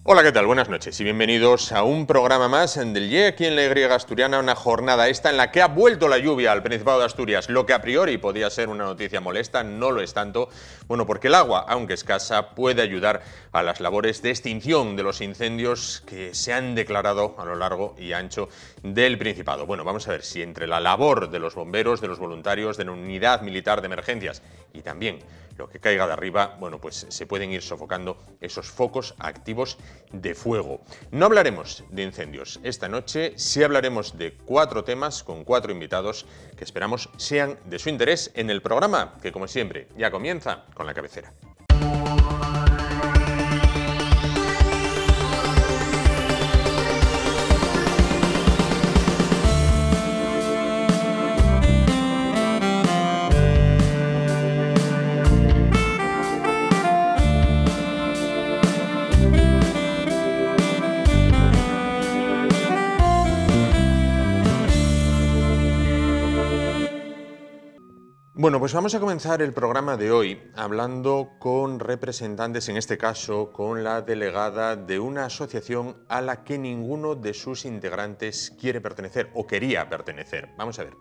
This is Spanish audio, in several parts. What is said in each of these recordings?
Hola, ¿qué tal? Buenas noches y bienvenidos a un programa más del YE aquí en la Y Asturiana, una jornada esta en la que ha vuelto la lluvia al Principado de Asturias, lo que a priori podía ser una noticia molesta, no lo es tanto, bueno, porque el agua, aunque escasa, puede ayudar a las labores de extinción de los incendios que se han declarado a lo largo y ancho del Principado. Bueno, vamos a ver si entre la labor de los bomberos, de los voluntarios, de la Unidad Militar de Emergencias y también lo que caiga de arriba, bueno, pues se pueden ir sofocando esos focos activos de fuego. No hablaremos de incendios esta noche, sí hablaremos de 4 temas con 4 invitados que esperamos sean de su interés en el programa, que como siempre ya comienza con la cabecera. Bueno, pues vamos a comenzar el programa de hoy hablando con representantes, en este caso con la delegada de una asociación a la que ninguno de sus integrantes quiere pertenecer o quería pertenecer. Vamos a ver,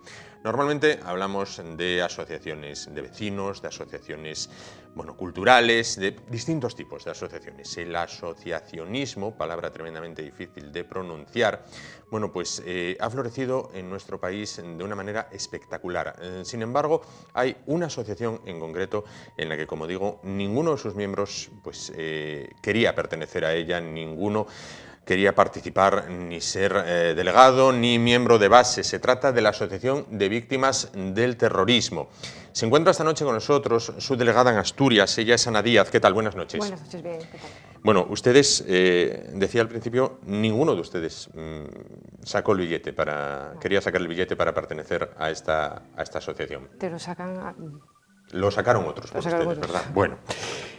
normalmente hablamos de asociaciones de vecinos, de asociaciones, bueno, culturales, de distintos tipos de asociaciones. El asociacionismo, palabra tremendamente difícil de pronunciar, bueno, pues ha florecido en nuestro país de una manera espectacular. Sin embargo, hay una asociación en concreto en la que, como digo, ninguno de sus miembros pues, quería pertenecer a ella, ninguno quería participar, ni ser delegado, ni miembro de base. Se trata de la Asociación de Víctimas del Terrorismo. Se encuentra esta noche con nosotros su delegada en Asturias, ella es Ana Díaz. ¿Qué tal? Buenas noches. Buenas noches, bien. ¿Qué tal? Bueno, ustedes, decía al principio, ninguno de ustedes sacó el billete quería sacar el billete para pertenecer a esta asociación. Te lo sacan... Lo sacaron otros por ustedes, otros. ¿verdad? Bueno,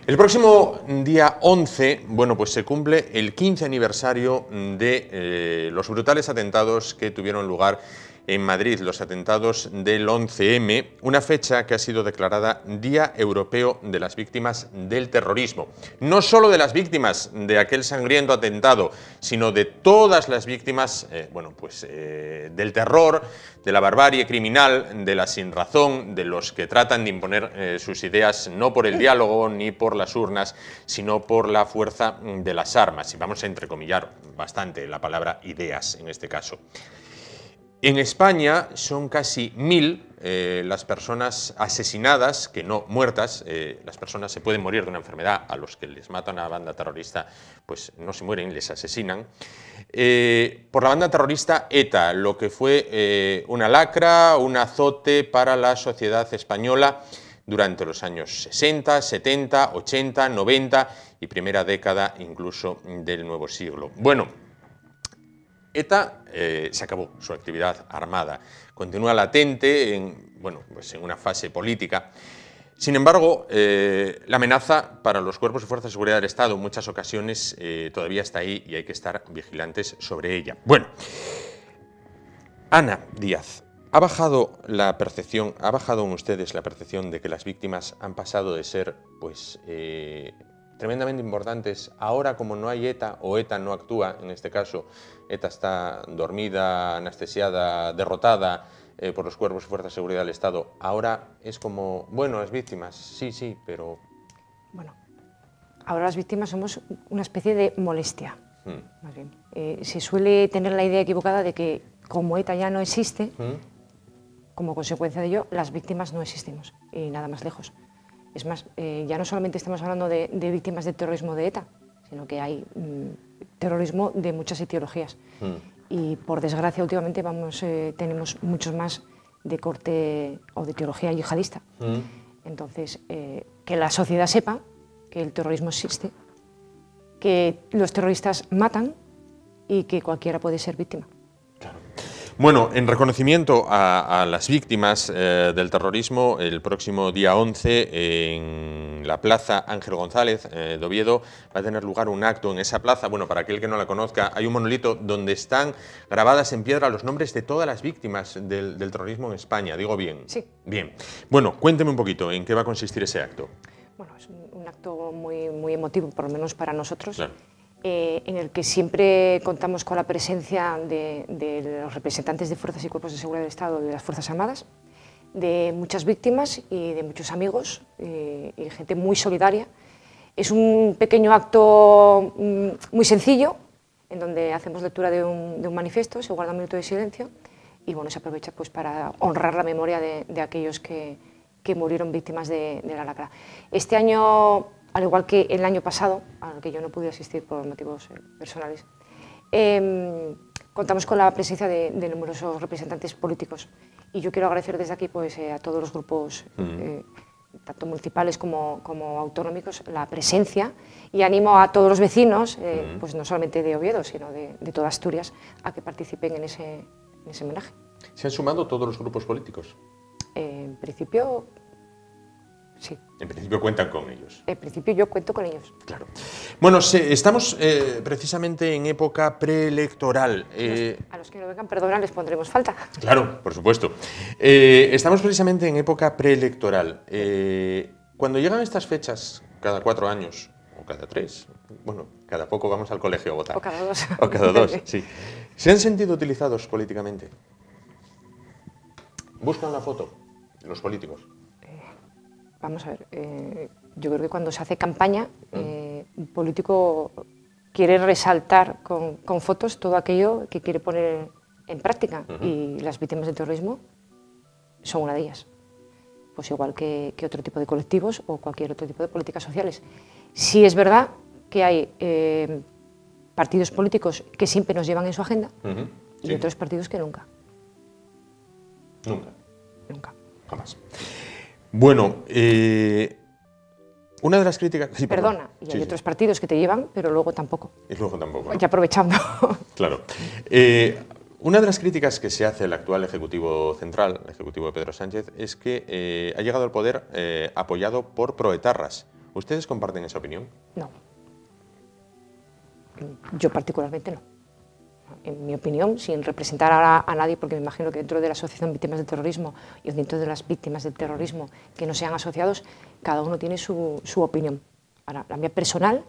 el próximo día 11, bueno, pues se cumple el 15 aniversario de los brutales atentados que tuvieron lugar en Madrid, los atentados del 11M, una fecha que ha sido declarada Día Europeo de las Víctimas del Terrorismo. No solo de las víctimas de aquel sangriento atentado, sino de todas las víctimas, del terror, de la barbarie criminal, de la sinrazón, de los que tratan de imponer sus ideas no por el diálogo ni por las urnas, sino por la fuerza de las armas. Y vamos a entrecomillar bastante la palabra ideas en este caso. En España son casi 1000 las personas asesinadas, que no muertas. Las personas se pueden morir de una enfermedad, a los que les mata una banda terrorista, pues no se mueren, les asesinan. Por la banda terrorista ETA, lo que fue una lacra, un azote para la sociedad española durante los años 60, 70, 80, 90 y primera década incluso del nuevo siglo. Bueno, ETA se acabó su actividad armada, continúa latente en una fase política. Sin embargo, la amenaza para los cuerpos y fuerzas de seguridad del Estado en muchas ocasiones todavía está ahí y hay que estar vigilantes sobre ella. Bueno, Ana Díaz, ¿ha bajado en ustedes la percepción de que las víctimas han pasado de ser, tremendamente importantes? Ahora, como no hay ETA, o ETA no actúa, en este caso, ETA está dormida, anestesiada, derrotada por los cuerpos y fuerzas de seguridad del Estado. Ahora es como, bueno, las víctimas, sí, pero... Bueno, ahora las víctimas somos una especie de molestia, más bien. Se suele tener la idea equivocada de que, como ETA ya no existe, como consecuencia de ello, las víctimas no existimos, y nada más lejos. Es más, ya no solamente estamos hablando de víctimas del terrorismo de ETA, sino que hay terrorismo de muchas etiologías. Y por desgracia últimamente tenemos muchos más de corte o de etiología yihadista. Entonces, que la sociedad sepa que el terrorismo existe, que los terroristas matan y que cualquiera puede ser víctima. Bueno, en reconocimiento a las víctimas del terrorismo, el próximo día 11 en la Plaza Ángel González de Oviedo va a tener lugar un acto en esa plaza. Bueno, para aquel que no la conozca, hay un monolito donde están grabadas en piedra los nombres de todas las víctimas del terrorismo en España. ¿Digo bien? Sí. Bien. Bueno, cuénteme un poquito, ¿en qué va a consistir ese acto? Bueno, es un acto muy emotivo, por lo menos para nosotros. Claro. en el que siempre contamos con la presencia de los representantes de fuerzas y cuerpos de seguridad del Estado y de las Fuerzas Armadas, de muchas víctimas y de muchos amigos y gente muy solidaria. Es un pequeño acto muy sencillo, en donde hacemos lectura de un manifiesto, se guarda un minuto de silencio y bueno, se aprovecha pues, para honrar la memoria de aquellos que murieron víctimas de la lacra. Este año, al igual que el año pasado, al que yo no pude asistir por motivos personales, contamos con la presencia de numerosos representantes políticos y yo quiero agradecer desde aquí pues, a todos los grupos, tanto municipales como autonómicos, la presencia y animo a todos los vecinos, pues no solamente de Oviedo, sino de toda Asturias, a que participen en ese homenaje. ¿Se han sumado todos los grupos políticos? En principio, sí. En principio cuentan con ellos. En principio yo cuento con ellos. Claro. Bueno, estamos precisamente en época preelectoral. A los que no vengan, perdona, les pondremos falta. Claro, por supuesto. Estamos precisamente en época preelectoral. Cuando llegan estas fechas, cada 4 años, o cada 3, bueno, cada poco vamos al colegio a votar. O cada 2. O cada 2, sí. ¿Se han sentido utilizados políticamente? ¿Buscan la foto los políticos? Vamos a ver, yo creo que cuando se hace campaña, un político quiere resaltar con fotos todo aquello que quiere poner en práctica y las víctimas del terrorismo son una de ellas. Pues igual que otro tipo de colectivos o cualquier otro tipo de políticas sociales. Sí es verdad que hay partidos políticos que siempre nos llevan en su agenda y otros partidos que nunca. Nunca. Nunca. Jamás. Bueno, una de las críticas... Sí, perdona, y hay otros partidos que te llevan, pero luego tampoco. Y luego tampoco, ¿no? Ya aprovechando. Claro. Una de las críticas que se hace al actual Ejecutivo Central, el Ejecutivo de Pedro Sánchez, es que ha llegado al poder apoyado por proetarras. ¿Ustedes comparten esa opinión? No. Yo particularmente no. En mi opinión, sin representar a nadie, porque me imagino que dentro de la Asociación Víctimas del Terrorismo y dentro de las víctimas del terrorismo que no sean asociados, cada uno tiene su opinión. Ahora, la mía personal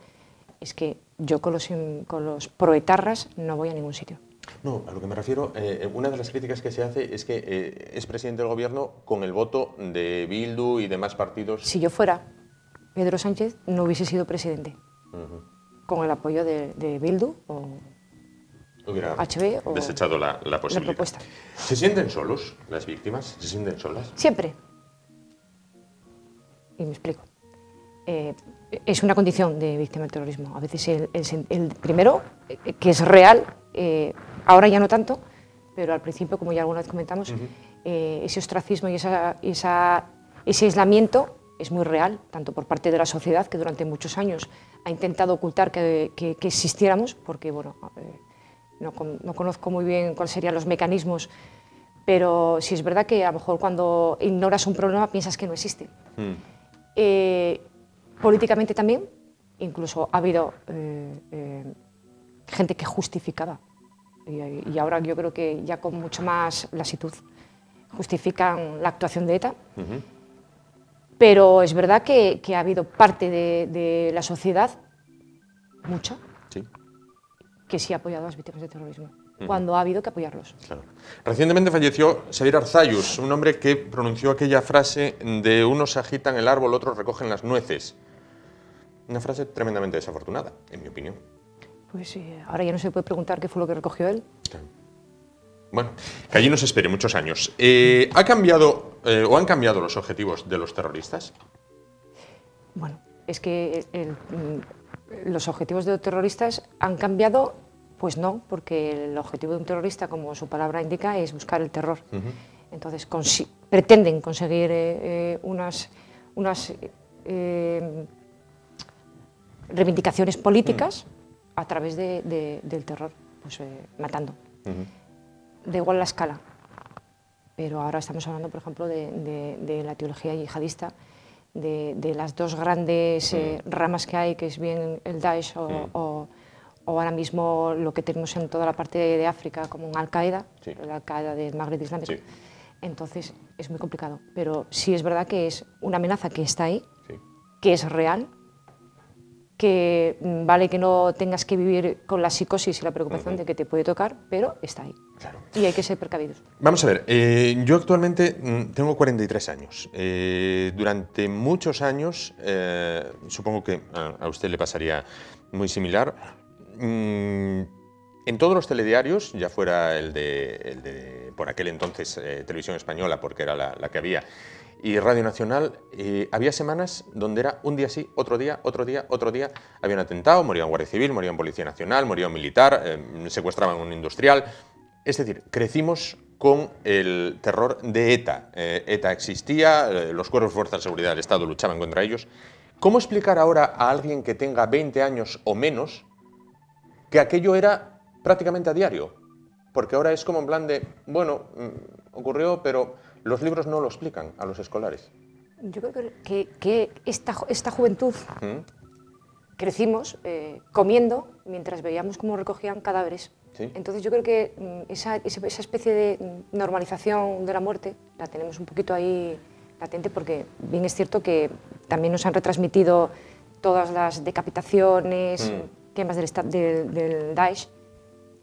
es que yo con los proetarras no voy a ningún sitio. No, a lo que me refiero, una de las críticas que se hace es que es presidente del Gobierno con el voto de Bildu y demás partidos. Si yo fuera Pedro Sánchez, no hubiese sido presidente. Con el apoyo de Bildu o hubiera HB o desechado la posibilidad. La propuesta. ¿Se sienten solos las víctimas? ¿Se sienten solas? Siempre. Y me explico. Es una condición de víctima del terrorismo. A veces el primero, que es real, ahora ya no tanto, pero al principio, como ya alguna vez comentamos, ese ostracismo y ese aislamiento es muy real, tanto por parte de la sociedad, que durante muchos años ha intentado ocultar que existiéramos, porque bueno, no conozco muy bien cuáles serían los mecanismos, pero sí es verdad que a lo mejor cuando ignoras un problema piensas que no existe. Políticamente también, incluso ha habido gente que justificaba, y ahora yo creo que ya con mucho más lasitud justifican la actuación de ETA, pero es verdad que ha habido parte de la sociedad, mucha, que sí ha apoyado a las víctimas de terrorismo, cuando ha habido que apoyarlos. Claro. Recientemente falleció Xavier Arzallus, un hombre que pronunció aquella frase de unos agitan el árbol, otros recogen las nueces. Una frase tremendamente desafortunada, en mi opinión. Pues sí, ahora ya no se puede preguntar qué fue lo que recogió él. Claro. Bueno, que allí nos espere muchos años. ¿Ha cambiado o han cambiado los objetivos de los terroristas? Bueno, es que los objetivos de los terroristas han cambiado, pues no, porque el objetivo de un terrorista, como su palabra indica, es buscar el terror. Entonces, pretenden conseguir unas reivindicaciones políticas a través del terror, pues matando. Da igual la escala, pero ahora estamos hablando, por ejemplo, de la teología yihadista, de las dos grandes ramas que hay, que es bien el Daesh o ahora mismo lo que tenemos en toda la parte de África como un Al-Qaeda, el Al-Qaeda del Magreb Islámico. Entonces es muy complicado, pero sí es verdad que es una amenaza que está ahí, que es real que vale que no tengas que vivir con la psicosis y la preocupación de que te puede tocar, pero está ahí. Claro. Y hay que ser precavidos. Vamos a ver, yo actualmente tengo 43 años. Durante muchos años, supongo que a usted le pasaría muy similar, en todos los telediarios, ya fuera el de por aquel entonces, Televisión Española, porque era la que había, y Radio Nacional, había semanas donde era un día sí, otro día, otro día, otro día. Había un atentado, moría un guardia civil, moría un policía nacional, moría un militar, secuestraban a un industrial. Es decir, crecimos con el terror de ETA. ETA existía, los cuerpos de fuerzas de seguridad del Estado luchaban contra ellos. ¿Cómo explicar ahora a alguien que tenga 20 años o menos que aquello era prácticamente a diario? Porque ahora es como en plan de, bueno, ocurrió, pero los libros no lo explican a los escolares. Yo creo que esta juventud crecimos comiendo mientras veíamos cómo recogían cadáveres. ¿Sí? Entonces yo creo que esa especie de normalización de la muerte la tenemos un poquito ahí latente, porque bien es cierto que también nos han retransmitido todas las decapitaciones, temas del Daesh,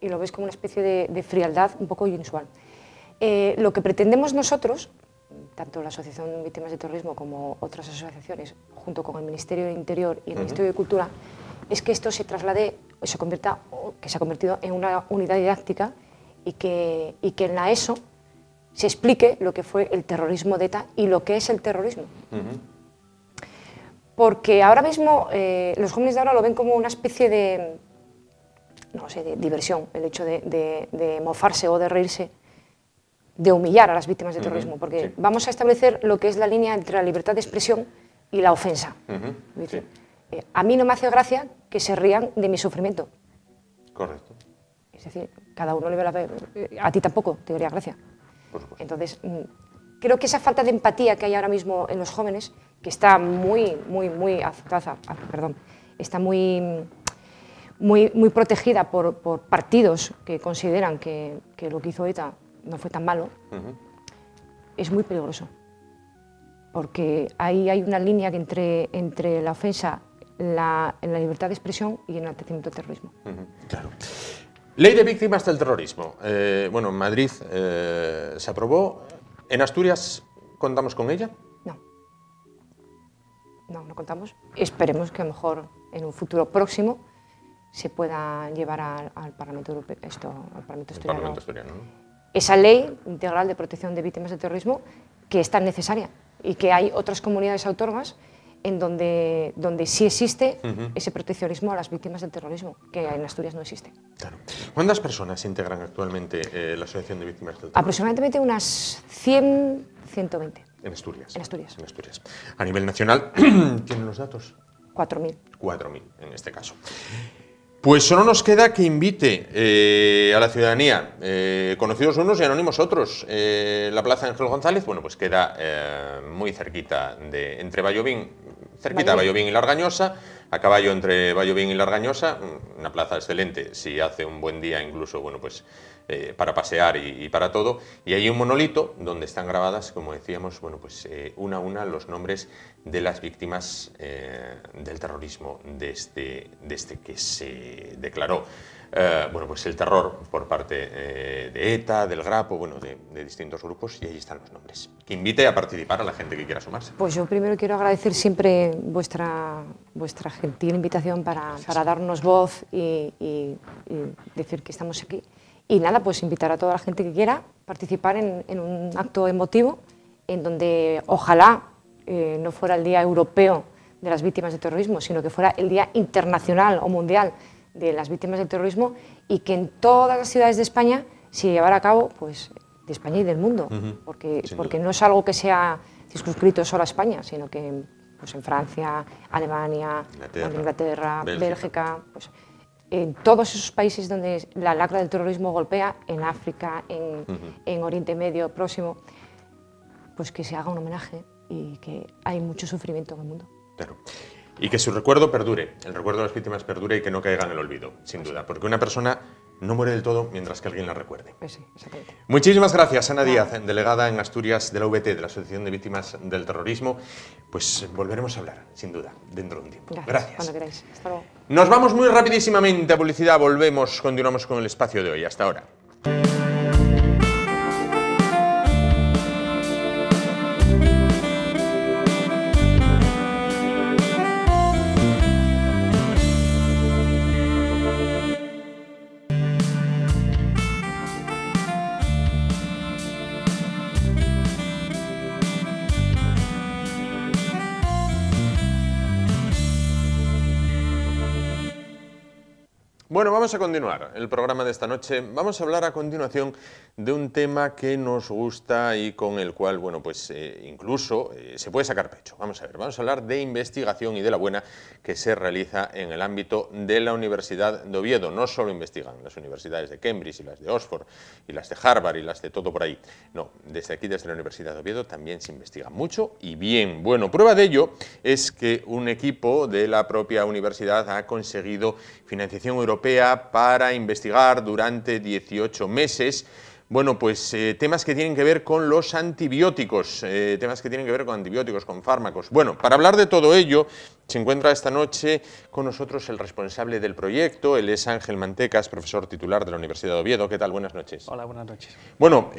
y lo ves como una especie de frialdad un poco inusual. Lo que pretendemos nosotros, tanto la Asociación Víctimas de Terrorismo como otras asociaciones, junto con el Ministerio del Interior y el Ministerio de Cultura, es que esto se traslade, que se ha convertido en una unidad didáctica y que en la ESO se explique lo que fue el terrorismo de ETA y lo que es el terrorismo. Porque ahora mismo los jóvenes de ahora lo ven como una especie de, no sé, de diversión, el hecho de mofarse o de reírse, de humillar a las víctimas de terrorismo, porque vamos a establecer lo que es la línea entre la libertad de expresión y la ofensa. A mí no me hace gracia que se rían de mi sufrimiento. Correcto. Es decir, cada uno le ve a ti tampoco te daría gracia. Por supuesto. Entonces, creo que esa falta de empatía que hay ahora mismo en los jóvenes, que está está muy protegida por partidos que consideran que lo que hizo ETA no fue tan malo, es muy peligroso. Porque ahí hay una línea que entre la ofensa, en la libertad de expresión y el enaltecimiento del terrorismo. Claro. Ley de víctimas del terrorismo. Bueno, en Madrid se aprobó. ¿En Asturias contamos con ella? No contamos. Esperemos que a lo mejor en un futuro próximo se pueda llevar al Parlamento Europeo, al Parlamento Asturiano, ¿no? Esa ley integral de protección de víctimas del terrorismo, que es tan necesaria, y que hay otras comunidades autónomas en donde sí existe ese proteccionismo a las víctimas del terrorismo, que en Asturias no existe. Claro. ¿Cuántas personas integran actualmente la Asociación de Víctimas del Terrorismo? Aproximadamente unas 100, 120. En Asturias. En Asturias. En Asturias. A nivel nacional, ¿tienen los datos? 4.000. 4.000 en este caso. Pues solo nos queda que invite a la ciudadanía, conocidos unos y anónimos otros. La Plaza Ángel González, bueno, pues queda muy cerquita entre Vallovín, cerquita de Vallovín y Largañosa, a caballo entre Vallovín y Largañosa, una plaza excelente, si hace un buen día incluso, bueno, pues para pasear y para todo. Y hay un monolito donde están grabadas, como decíamos, bueno, pues una a una los nombres de las víctimas del terrorismo desde que se declaró bueno, pues el terror por parte de ETA, del Grapo, bueno, de distintos grupos, y ahí están los nombres. Que invite a participar a la gente que quiera sumarse. Pues yo primero quiero agradecer siempre vuestra gentil invitación para darnos voz y decir que estamos aquí. Y nada, pues invitar a toda la gente que quiera participar en un acto emotivo en donde ojalá no fuera el Día Europeo de las Víctimas del Terrorismo, sino que fuera el Día Internacional o Mundial de las Víctimas del Terrorismo, y que en todas las ciudades de España se llevara a cabo, pues, de España y del mundo, porque no es algo que sea circunscrito solo a España, sino que pues, en Francia, Alemania, Inglaterra, Bélgica, pues, en todos esos países donde la lacra del terrorismo golpea, en África, en Oriente Medio, Próximo, pues que se haga un homenaje, y que hay mucho sufrimiento en el mundo. Claro. Y que su recuerdo perdure, el recuerdo de las víctimas perdure y que no caiga en el olvido, sin duda. Porque una persona no muere del todo mientras que alguien la recuerde. Pues sí, exactamente. Muchísimas gracias, Ana Díaz, delegada en Asturias de la VT, de la Asociación de Víctimas del Terrorismo. Pues volveremos a hablar, sin duda, dentro de un tiempo. Gracias. Cuando queráis. Hasta luego. Nos vamos muy rapidísimamente a publicidad, volvemos, continuamos con el espacio de hoy. Hasta ahora. Bueno, vamos a continuar el programa de esta noche. Vamos a hablar a continuación de un tema que nos gusta y con el cual, bueno, pues incluso se puede sacar pecho. Vamos a ver, vamos a hablar de investigación y de la buena que se realiza en el ámbito de la Universidad de Oviedo. No solo investigan las universidades de Cambridge y las de Oxford y las de Harvard y las de todo por ahí. No, desde aquí, desde la Universidad de Oviedo, también se investiga mucho y bien. Bueno, prueba de ello es que un equipo de la propia universidad ha conseguido financiación europea para investigar durante 18 meses, bueno, pues temas que tienen que ver con los antibióticos, con fármacos. Bueno, para hablar de todo ello, se encuentra esta noche con nosotros el responsable del proyecto, él es Ángel Mantecas, profesor titular de la Universidad de Oviedo. ¿Qué tal? Buenas noches. Hola, buenas noches. Bueno,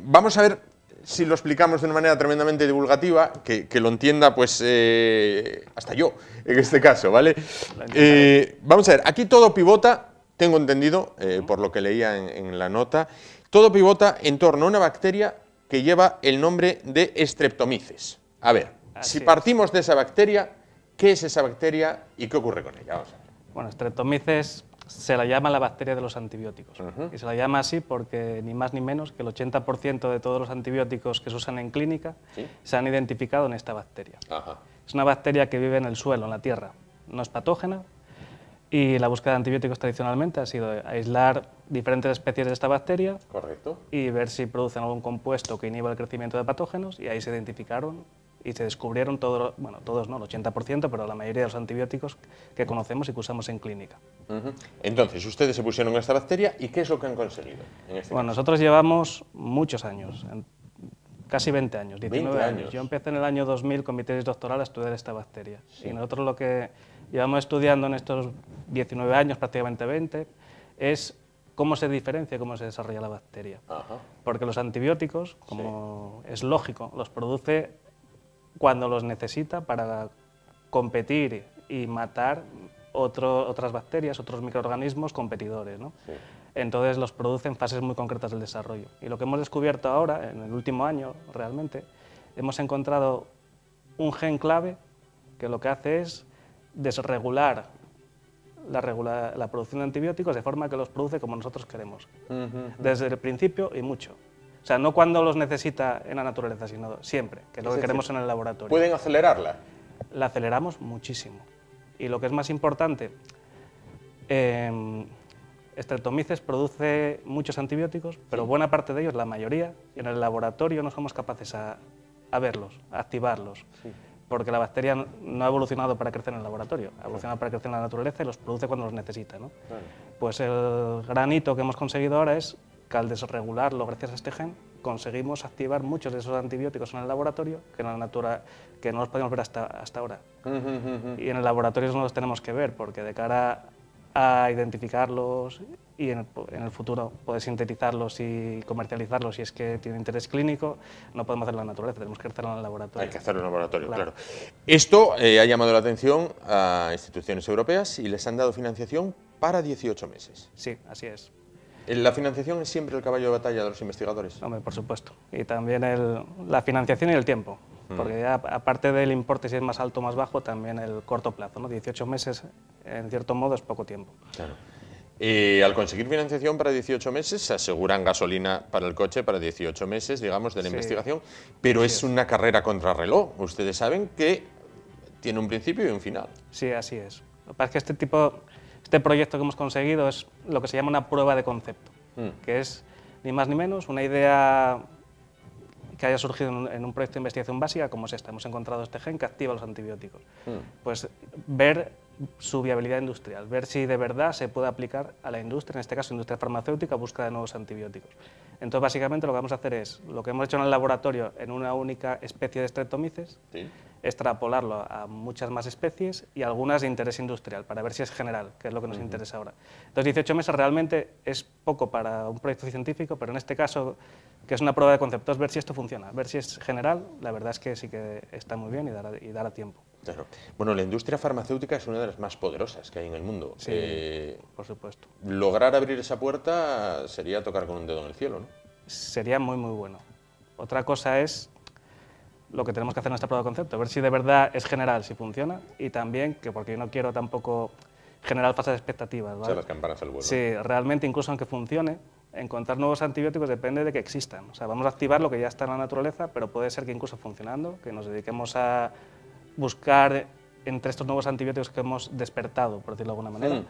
vamos a ver si lo explicamos de una manera tremendamente divulgativa, que lo entienda pues hasta yo, en este caso, ¿vale? Vamos a ver, aquí todo pivota, tengo entendido, por lo que leía en la nota, todo pivota en torno a una bacteria que lleva el nombre de Streptomyces. A ver, si partimos de esa bacteria, ¿qué es esa bacteria y qué ocurre con ella? Vamos a ver. Bueno, Streptomyces se la llama la bacteria de los antibióticos. Y se la llama así porque ni más ni menos que el 80% de todos los antibióticos que se usan en clínica se han identificado en esta bacteria. Es una bacteria que vive en el suelo, en la tierra. No es patógena y la búsqueda de antibióticos tradicionalmente ha sido aislar diferentes especies de esta bacteria. Correcto. Y ver si producen algún compuesto que inhiba el crecimiento de patógenos, y ahí se identificaron y se descubrieron todos, bueno, todos no, el 80%, pero la mayoría de los antibióticos que conocemos y que usamos en clínica. Entonces, ustedes se pusieron esta bacteria y ¿qué es lo que han conseguido en este caso? Nosotros llevamos muchos años, casi 20 años, 19 años. Yo empecé en el año 2000 con mi tesis doctoral a estudiar esta bacteria. Y nosotros lo que llevamos estudiando en estos 19 años, prácticamente 20, es cómo se diferencia, cómo se desarrolla la bacteria. Porque los antibióticos, como es lógico, los produce cuando los necesita para competir y matar otras bacterias, otros microorganismos competidores, ¿no? Entonces los produce en fases muy concretas del desarrollo. Y lo que hemos descubierto ahora, en el último año realmente, hemos encontrado un gen clave que lo que hace es desregular la producción de antibióticos de forma que los produce como nosotros queremos, desde el principio y mucho. O sea, no cuando los necesita en la naturaleza, sino siempre, que es lo que queremos en el laboratorio. ¿Pueden acelerarla? La aceleramos muchísimo. Y lo que es más importante, Streptomyces produce muchos antibióticos, pero buena parte de ellos, la mayoría, en el laboratorio no somos capaces a verlos, a activarlos. Porque la bacteria no ha evolucionado para crecer en el laboratorio, ha evolucionado para crecer en la naturaleza y los produce cuando los necesita, ¿no? Pues el gran hito que hemos conseguido ahora es que al desregularlo gracias a este gen, conseguimos activar muchos de esos antibióticos en el laboratorio que no los podíamos ver hasta ahora. Y en el laboratorio no los tenemos que ver, porque de cara a identificarlos y en el futuro poder sintetizarlos y comercializarlos si es que tienen interés clínico, no podemos hacerlo en la naturaleza, tenemos que hacerlo en el laboratorio. Hay que hacerlo en el laboratorio, claro. Esto ha llamado la atención a instituciones europeas y les han dado financiación para 18 meses. Sí, así es. ¿La financiación es siempre el caballo de batalla de los investigadores? Hombre, por supuesto. Y también la financiación y el tiempo. Porque ya, aparte del importe, si es más alto o más bajo, también el corto plazo, ¿no? 18 meses, en cierto modo, es poco tiempo. Claro. Al conseguir financiación para 18 meses, se aseguran gasolina para el coche para 18 meses, digamos, de la investigación, pero es una carrera contrarreloj. Ustedes saben que tiene un principio y un final. Sí, así es. Lo que pasa es que este proyecto que hemos conseguido es lo que se llama una prueba de concepto, que es ni más ni menos una idea que haya surgido en un proyecto de investigación básica como es esta. Hemos encontrado este gen que activa los antibióticos. Pues ver su viabilidad industrial, ver si de verdad se puede aplicar a la industria, en este caso industria farmacéutica, búsqueda de nuevos antibióticos. Entonces, básicamente lo que vamos a hacer es, lo que hemos hecho en el laboratorio en una única especie de Streptomyces, ¿sí?, extrapolarlo a muchas más especies y algunas de interés industrial, para ver si es general, que es lo que nos interesa ahora. Entonces, 18 meses realmente es poco para un proyecto científico, pero en este caso, que es una prueba de concepto, es ver si esto funciona, ver si es general, la verdad es que sí que está muy bien y dará tiempo. Claro. Bueno, la industria farmacéutica es una de las más poderosas que hay en el mundo. Sí, por supuesto. Lograr abrir esa puerta sería tocar con un dedo en el cielo, ¿no? Sería muy, muy bueno. Otra cosa es lo que tenemos que hacer en esta prueba de concepto, ver si de verdad es general, si funciona, y también, que porque yo no quiero tampoco generar falsas expectativas, ¿vale? Echar las campanas al vuelo. Sí, realmente incluso aunque funcione, encontrar nuevos antibióticos depende de que existan. O sea, vamos a activar lo que ya está en la naturaleza, pero puede ser que incluso funcionando, que nos dediquemos a buscar entre estos nuevos antibióticos que hemos despertado, por decirlo de alguna manera,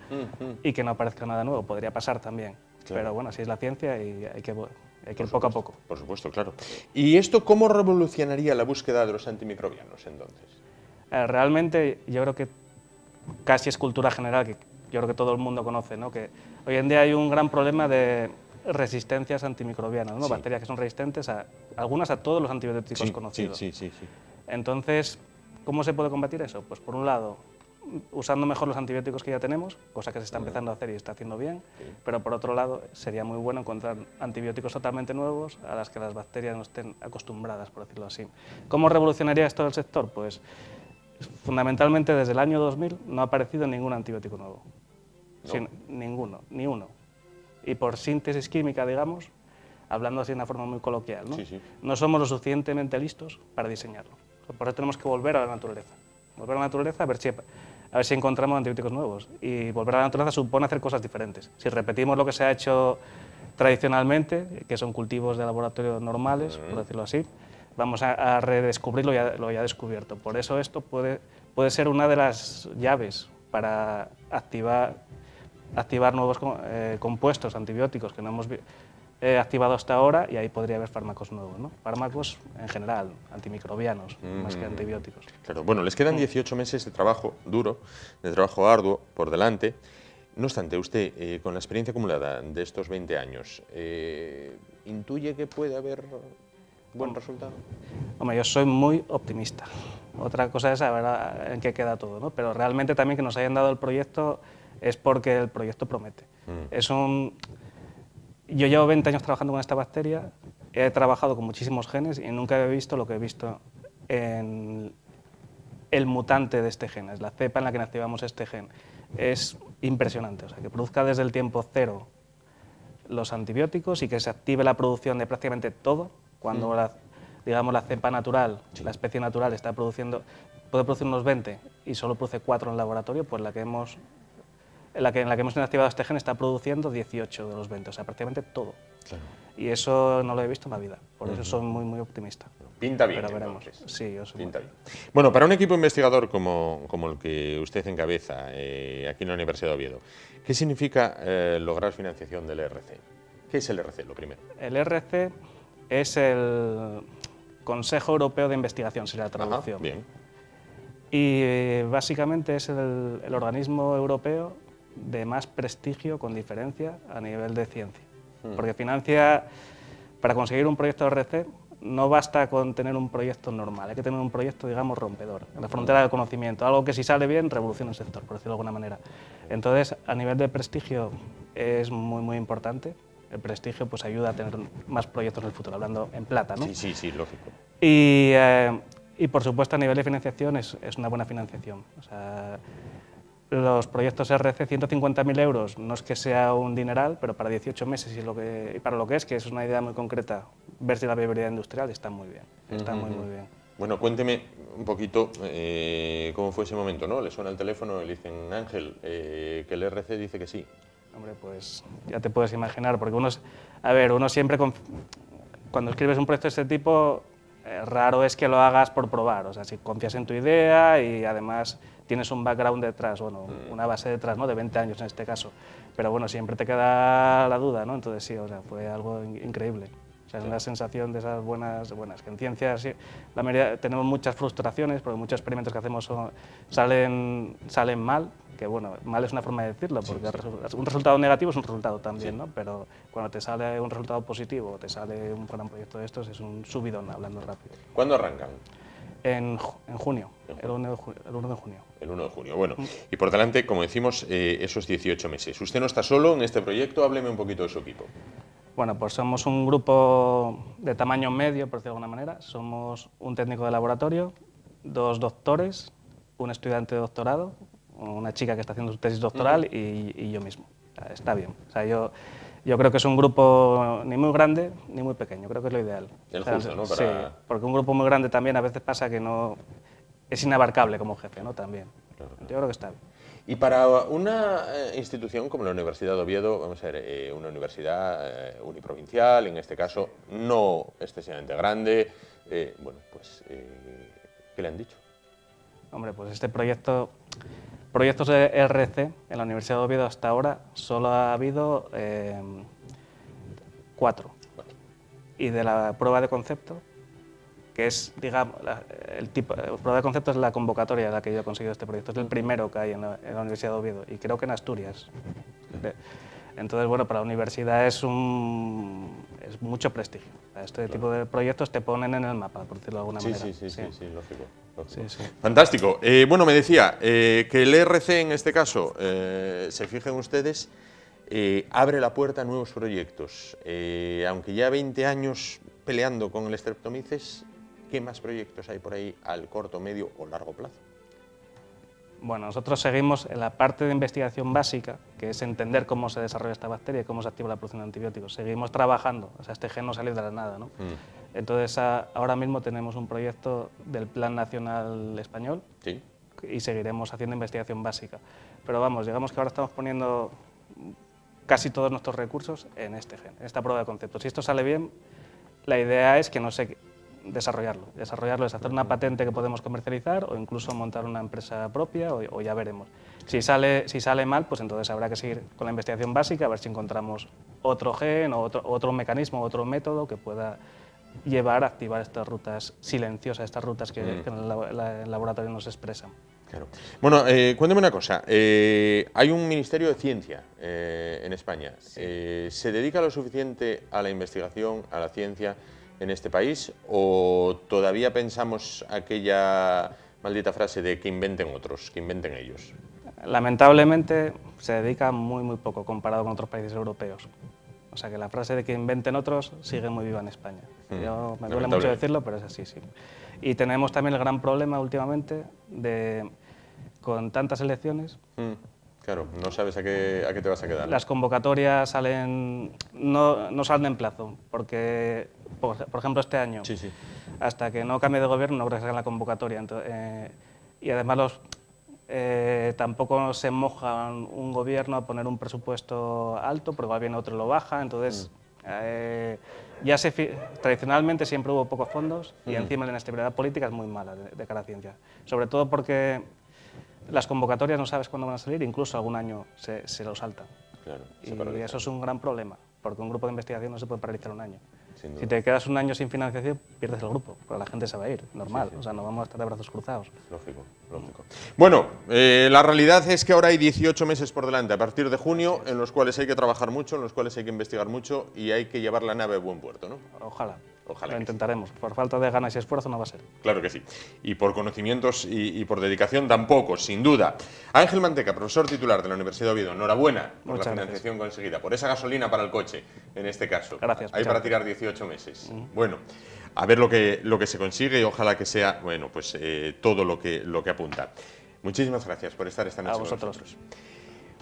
y que no aparezca nada nuevo. Podría pasar también. Claro. Pero bueno, así es la ciencia y hay que ir poco a poco. Por supuesto, claro. ¿Y esto cómo revolucionaría la búsqueda de los antimicrobianos entonces? Realmente yo creo que casi es cultura general, que yo creo que todo el mundo conoce, ¿no? Que hoy en día hay un gran problema de resistencias antimicrobianas, ¿no? Sí. Bacterias que son resistentes algunas a todos los antibióticos conocidos. Sí. Entonces, ¿cómo se puede combatir eso? Pues por un lado, usando mejor los antibióticos que ya tenemos, cosa que se está empezando a hacer y está haciendo bien, pero por otro lado sería muy bueno encontrar antibióticos totalmente nuevos a las que las bacterias no estén acostumbradas, por decirlo así. ¿Cómo revolucionaría esto el sector? Pues fundamentalmente desde el año 2000 no ha aparecido ningún antibiótico nuevo. ¿No? Sí, ninguno, ni uno. Y por síntesis química, digamos, hablando así de una forma muy coloquial, ¿no? No somos lo suficientemente listos para diseñarlo. Por eso tenemos que volver a la naturaleza. Volver a la naturaleza a ver si encontramos antibióticos nuevos. Y volver a la naturaleza supone hacer cosas diferentes. Si repetimos lo que se ha hecho tradicionalmente, que son cultivos de laboratorio normales, por decirlo así, vamos a redescubrir lo ya descubierto. Por eso esto puede ser una de las llaves para activar nuevos compuestos antibióticos que no hemos activado hasta ahora, y ahí podría haber fármacos nuevos, ¿no? Fármacos en general, antimicrobianos, más que antibióticos. Claro, bueno, les quedan 18 meses de trabajo duro, de trabajo arduo por delante. No obstante, usted, con la experiencia acumulada de estos 20 años, ¿intuye que puede haber buen resultado? Hombre, yo soy muy optimista. Otra cosa es saber en qué queda todo, ¿no? Pero realmente también que nos hayan dado el proyecto es porque el proyecto promete. Yo llevo 20 años trabajando con esta bacteria, he trabajado con muchísimos genes y nunca he visto lo que he visto en el mutante de este gen, es la cepa en la que activamos este gen. Es impresionante, o sea, que produzca desde el tiempo cero los antibióticos y que se active la producción de prácticamente todo, cuando digamos la cepa natural, la especie natural puede producir unos 20 y solo produce 4 en el laboratorio, pues en la que hemos inactivado este gen está produciendo 18 de los 20, o sea, prácticamente todo. Claro. Y eso no lo he visto en la vida, por eso soy muy, muy optimista. Pinta bien, pero veremos. Entonces. Sí, yo soy Pinta bien. Bueno, para un equipo investigador como el que usted encabeza aquí en la Universidad de Oviedo, ¿qué significa lograr financiación del ERC? ¿Qué es el ERC, lo primero? El ERC es el Consejo Europeo de Investigación, sería la traducción. Ajá, bien. Y básicamente es el organismo europeo de más prestigio, con diferencia, a nivel de ciencia. Porque financia, para conseguir un proyecto de ERC, no basta con tener un proyecto normal, hay que tener un proyecto, digamos, rompedor, en la frontera del conocimiento, algo que si sale bien revoluciona el sector, por decirlo de alguna manera. Entonces, a nivel de prestigio es muy, muy importante. El prestigio pues ayuda a tener más proyectos en el futuro, hablando en plata, ¿no? Sí, lógico. Y por supuesto, a nivel de financiación es una buena financiación. O sea, los proyectos RC, 150.000 euros, no es que sea un dineral, pero para 18 meses y para lo que es una idea muy concreta, ver si la viabilidad industrial está muy bien, está muy bien. Bueno, cuénteme un poquito cómo fue ese momento, ¿no? Le suena el teléfono y le dicen, Ángel, que el RC dice que sí. Hombre, pues ya te puedes imaginar, porque uno siempre, cuando escribes un proyecto de este tipo, raro es que lo hagas por probar, o sea, si confías en tu idea y además tienes un background detrás, bueno, una base detrás, ¿no? De 20 años en este caso, pero bueno, siempre te queda la duda, ¿no? Entonces sí, o sea, fue algo increíble. O sea, es la sensación de esas buenas, que en ciencia sí, la mayoría, tenemos muchas frustraciones, porque muchos experimentos que hacemos salen mal, que bueno, mal es una forma de decirlo, porque un resultado negativo es un resultado también, ¿no? Pero cuando te sale un resultado positivo, te sale un gran proyecto de estos, es un subidón, hablando rápido. ¿Cuándo arrancan? En junio, el 1 de junio. El 1 de junio, bueno. Y por delante, como decimos, esos 18 meses. Usted no está solo en este proyecto, hábleme un poquito de su equipo. Bueno, pues somos un grupo de tamaño medio, por decirlo de alguna manera. Somos un técnico de laboratorio, 2 doctores, un estudiante de doctorado, una chica que está haciendo su tesis doctoral y yo mismo. O sea, está bien. O sea, yo creo que es un grupo ni muy grande ni muy pequeño, creo que es lo ideal. El justo, ¿no? Para... Sí, porque un grupo muy grande también a veces pasa que no es inabarcable como jefe, ¿no? También. Claro. Yo creo que está bien. Y para una institución como la Universidad de Oviedo, vamos a ver, una universidad uniprovincial, en este caso, no excesivamente grande, bueno, pues, ¿qué le han dicho? Hombre, pues este proyectos de RC en la Universidad de Oviedo hasta ahora solo ha habido 4. Y de la prueba de concepto, que es, digamos, la prueba de concepto es la convocatoria en la que yo he conseguido este proyecto. Es el primero que hay en la Universidad de Oviedo y creo que en Asturias. Entonces, bueno, para la universidad es mucho prestigio. Este tipo de proyectos te ponen en el mapa, por decirlo de alguna manera. Sí, lógico. Sí. Fantástico. Bueno, me decía que el ERC en este caso, se fijen ustedes, abre la puerta a nuevos proyectos. Aunque ya 20 años peleando con el Streptomyces, ¿qué más proyectos hay por ahí al corto, medio o largo plazo? Bueno, nosotros seguimos en la parte de investigación básica, que es entender cómo se desarrolla esta bacteria y cómo se activa la producción de antibióticos. Seguimos trabajando, o sea, este gen no salió de la nada, ¿no? Entonces, ahora mismo tenemos un proyecto del Plan Nacional Español y seguiremos haciendo investigación básica. Pero vamos, digamos que ahora estamos poniendo casi todos nuestros recursos en este gen, en esta prueba de concepto. Si esto sale bien, la idea es que no sé desarrollarlo es hacer una patente que podemos comercializar o incluso montar una empresa propia o ya veremos. Si sale mal, pues entonces habrá que seguir con la investigación básica, a ver si encontramos otro gen o otro mecanismo, otro método que pueda llevar a activar estas rutas silenciosas, estas rutas que en el laboratorio nos expresan. Claro. Bueno, cuénteme una cosa. Hay un Ministerio de Ciencia en España. Sí. ¿Se dedica lo suficiente a la investigación, a la ciencia en este país o todavía pensamos aquella maldita frase de que inventen otros, que inventen ellos? Lamentablemente se dedica muy poco comparado con otros países europeos. O sea que la frase de que inventen otros sigue muy viva en España. Yo me duele mucho decirlo, pero es así, sí. Y tenemos también el gran problema últimamente de, con tantas elecciones, claro, no sabes a qué te vas a quedar. Las convocatorias no salen en plazo, porque, por ejemplo, este año, hasta que no cambie de gobierno, no creo que salga la convocatoria. Entonces, y además tampoco se moja un gobierno a poner un presupuesto alto, porque igual viene otro y lo baja. Entonces, tradicionalmente siempre hubo pocos fondos y encima la inestabilidad política es muy mala de cara a ciencia. Sobre todo porque las convocatorias no sabes cuándo van a salir, incluso algún año se lo saltan. Claro, y eso es un gran problema, porque un grupo de investigación no se puede paralizar un año. Si te quedas un año sin financiación, pierdes el grupo, porque la gente se va a ir, normal. O sea, no vamos a estar de brazos cruzados. Lógico. Bueno, la realidad es que ahora hay 18 meses por delante, a partir de junio, en los cuales hay que trabajar mucho, en los cuales hay que investigar mucho y hay que llevar la nave a buen puerto, ¿no? Ojalá. Lo intentaremos. Por falta de ganas y esfuerzo no va a ser. Claro que sí. Y por conocimientos y por dedicación tampoco, sin duda. Ángel Manteca, profesor titular de la Universidad de Oviedo, enhorabuena por la financiación conseguida, por esa gasolina para el coche, en este caso. Gracias. Hay para tirar 18 meses. Bueno, a ver lo que se consigue y ojalá que sea, bueno, pues todo lo que apunta. Muchísimas gracias por estar esta noche con nosotros.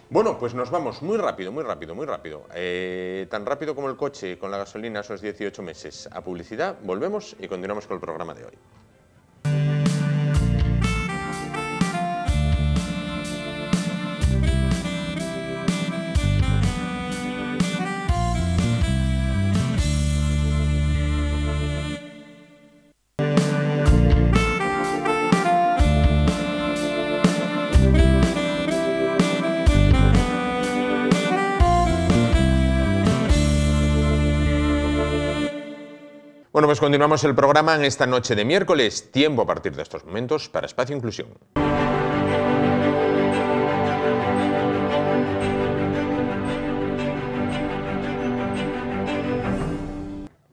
Bueno, pues nos vamos muy rápido. Tan rápido como el coche con la gasolina esos 18 meses. A publicidad, volvemos y continuamos con el programa de hoy. Bueno, pues continuamos el programa en esta noche de miércoles. Tiempo a partir de estos momentos para Espacio Inclusión.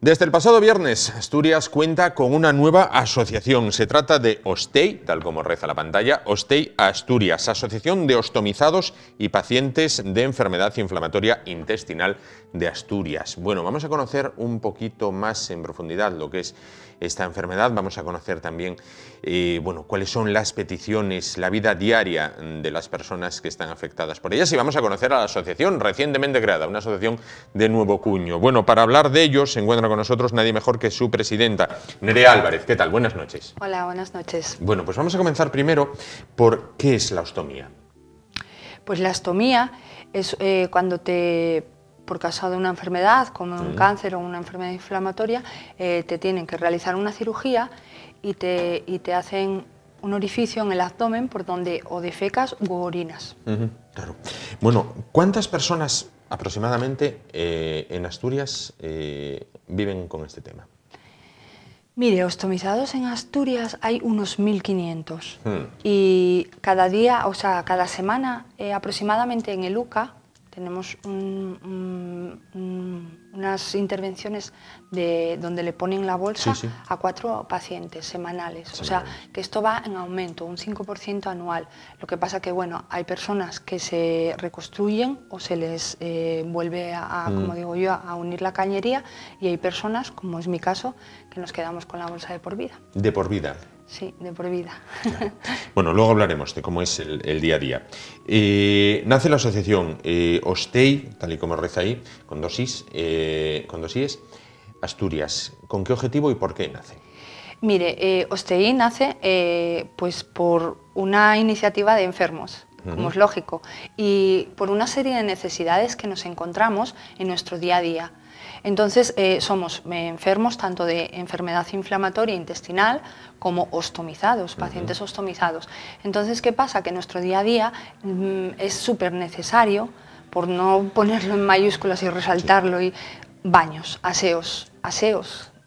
Desde el pasado viernes, Asturias cuenta con una nueva asociación. Se trata de OSTEI, tal como reza la pantalla, OSTEI Asturias, Asociación de Ostomizados y Pacientes de Enfermedad Inflamatoria Intestinal de Asturias. Bueno, vamos a conocer un poquito más en profundidad lo que es esta enfermedad. Vamos a conocer también cuáles son las peticiones, la vida diaria de las personas que están afectadas por ellas, y vamos a conocer a la asociación recientemente creada, una asociación de nuevo cuño. Bueno, para hablar de ello se encuentra con nosotros nadie mejor que su presidenta, Nerea Álvarez. ¿Qué tal? Buenas noches. Hola, buenas noches. Bueno, pues vamos a comenzar primero por ¿qué es la ostomía? Pues la ostomía es cuando por causa de una enfermedad, como un cáncer o una enfermedad inflamatoria, te tienen que realizar una cirugía y te hacen un orificio en el abdomen por donde o defecas u orinas. Claro. Bueno, ¿cuántas personas aproximadamente en Asturias viven con este tema? Mire, ostomizados en Asturias hay unos 1.500 y cada día, o sea, cada semana aproximadamente en el UCA tenemos unas intervenciones donde le ponen la bolsa a 4 pacientes semanales. O sea, que esto va en aumento, un 5% anual. Lo que pasa que, bueno, hay personas que se reconstruyen o se les vuelve como digo yo, a unir la cañería, y hay personas, como es mi caso, que nos quedamos con la bolsa de por vida. ¿De por vida? Sí, de por vida. Claro. Bueno, luego hablaremos de cómo es el día a día. Nace la asociación OSTEI, tal y como reza ahí, con dos I's, Asturias. ¿Con qué objetivo y por qué nace? Mire, OSTEI nace pues por una iniciativa de enfermos, como es lógico, y por una serie de necesidades que nos encontramos en nuestro día a día. Entonces, somos enfermos tanto de enfermedad inflamatoria intestinal como ostomizados, pacientes ostomizados. Entonces, ¿qué pasa? Que nuestro día a día es súper necesario, por no ponerlo en mayúsculas y resaltarlo, y baños, aseos,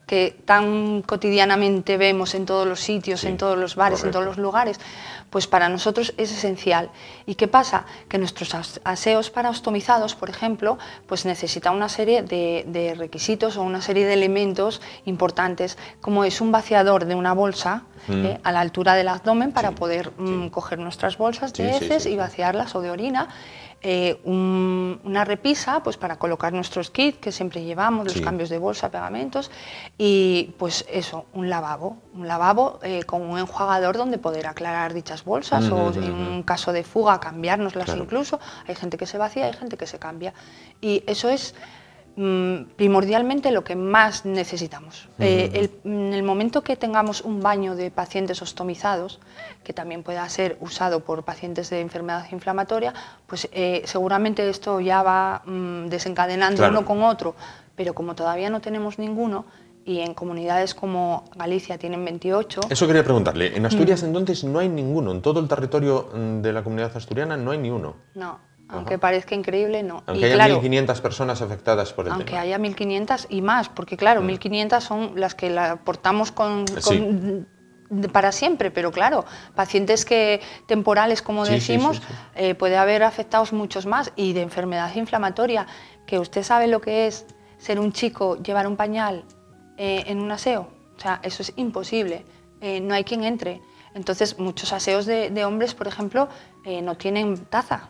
que tan cotidianamente vemos en todos los sitios, en todos los bares, en todos los lugares, pues para nosotros es esencial. ¿Y qué pasa? Que nuestros aseos para ostomizados, por ejemplo, pues necesitan una serie de requisitos o una serie de elementos importantes, como es un vaciador de una bolsa a la altura del abdomen para poder coger nuestras bolsas de heces y vaciarlas, o de orina. Una repisa pues para colocar nuestros kits que siempre llevamos, los cambios de bolsa, pegamentos, y pues eso, un lavabo con un enjuagador donde poder aclarar dichas bolsas o en un caso de fuga cambiárnoslas incluso. Hay gente que se vacía, hay gente que se cambia, y eso es primordialmente lo que más necesitamos. En el momento que tengamos un baño de pacientes ostomizados, que también pueda ser usado por pacientes de enfermedad inflamatoria, pues seguramente esto ya va desencadenando uno con otro, pero como todavía no tenemos ninguno, y en comunidades como Galicia tienen 28... Eso quería preguntarle, en Asturias entonces no hay ninguno, en todo el territorio de la comunidad asturiana no hay ni uno. No. Aunque parezca increíble, no. Aunque haya 1.500 personas afectadas por el tema. Aunque haya 1.500 y más, porque claro, 1.500 son las que la portamos para siempre, pero claro, pacientes temporales, como decimos, puede haber afectados muchos más, y de enfermedad inflamatoria, que usted sabe lo que es ser un chico, llevar un pañal en un aseo, o sea, eso es imposible, no hay quien entre. Entonces, muchos aseos de hombres, por ejemplo, no tienen taza.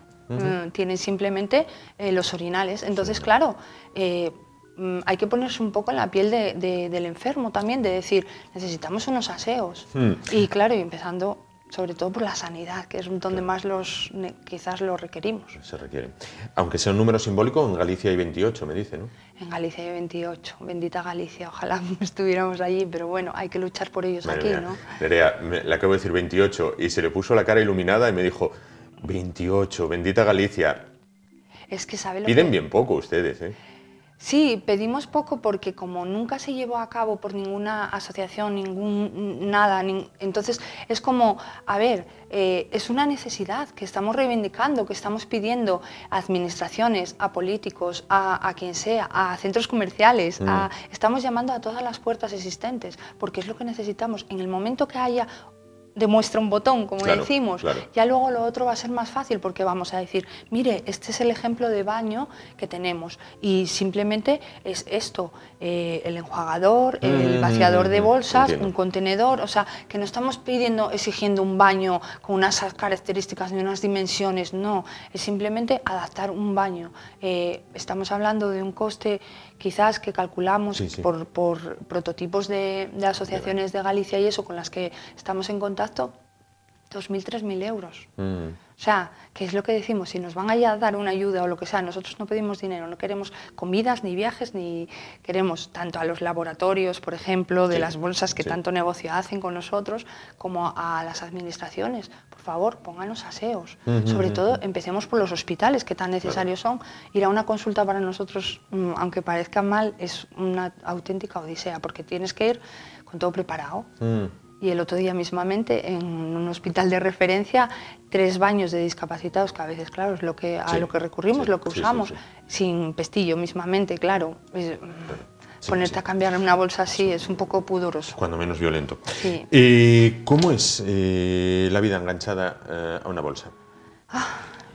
Tienen simplemente los orinales. Entonces, claro, hay que ponerse un poco en la piel del enfermo también, de decir, necesitamos unos aseos. Y claro, y empezando sobre todo por la sanidad, que es donde más quizás lo requerimos. Se requiere. Aunque sea un número simbólico, en Galicia hay 28, me dice, ¿no? En Galicia hay 28, bendita Galicia, ojalá estuviéramos allí, pero bueno, hay que luchar por ellos aquí, ¿no? Nerea, le acabo de decir 28 y se le puso la cara iluminada y me dijo, 28, bendita Galicia. Es que sabe lo Piden bien poco ustedes, ¿eh? Sí, pedimos poco porque como nunca se llevó a cabo por ninguna asociación, entonces es como, a ver, es una necesidad que estamos reivindicando, que estamos pidiendo a administraciones, a políticos, a quien sea, a centros comerciales, estamos llamando a todas las puertas existentes, porque es lo que necesitamos. En el momento que haya demuestra un botón, como decimos, ya luego lo otro va a ser más fácil porque vamos a decir, mire, este es el ejemplo de baño que tenemos y simplemente es esto, el enjuagador, el vaciador de bolsas, un contenedor, o sea, que no estamos exigiendo un baño con unas características ni unas dimensiones, no, es simplemente adaptar un baño. Estamos hablando de un coste quizás que calculamos por prototipos de asociaciones de Galicia y eso con las que estamos en contacto, 2.000, 3.000 euros. O sea, que es lo que decimos, si nos van a dar una ayuda o lo que sea, nosotros no pedimos dinero, no queremos comidas, ni viajes, ni queremos tanto a los laboratorios, por ejemplo, de las bolsas que tanto negocio hacen con nosotros, como a las administraciones. Por favor, pónganos aseos. Sobre todo, empecemos por los hospitales, que tan necesarios son. Ir a una consulta para nosotros, aunque parezca mal, es una auténtica odisea, porque tienes que ir con todo preparado. Y el otro día mismamente, en un hospital de referencia, 3 baños de discapacitados, que a veces, claro, es lo que, a lo que recurrimos, lo que usamos, sin pestillo mismamente, claro. Ponerte a cambiar una bolsa así es un poco pudoroso. Cuando menos violento. ¿Cómo es la vida enganchada a una bolsa?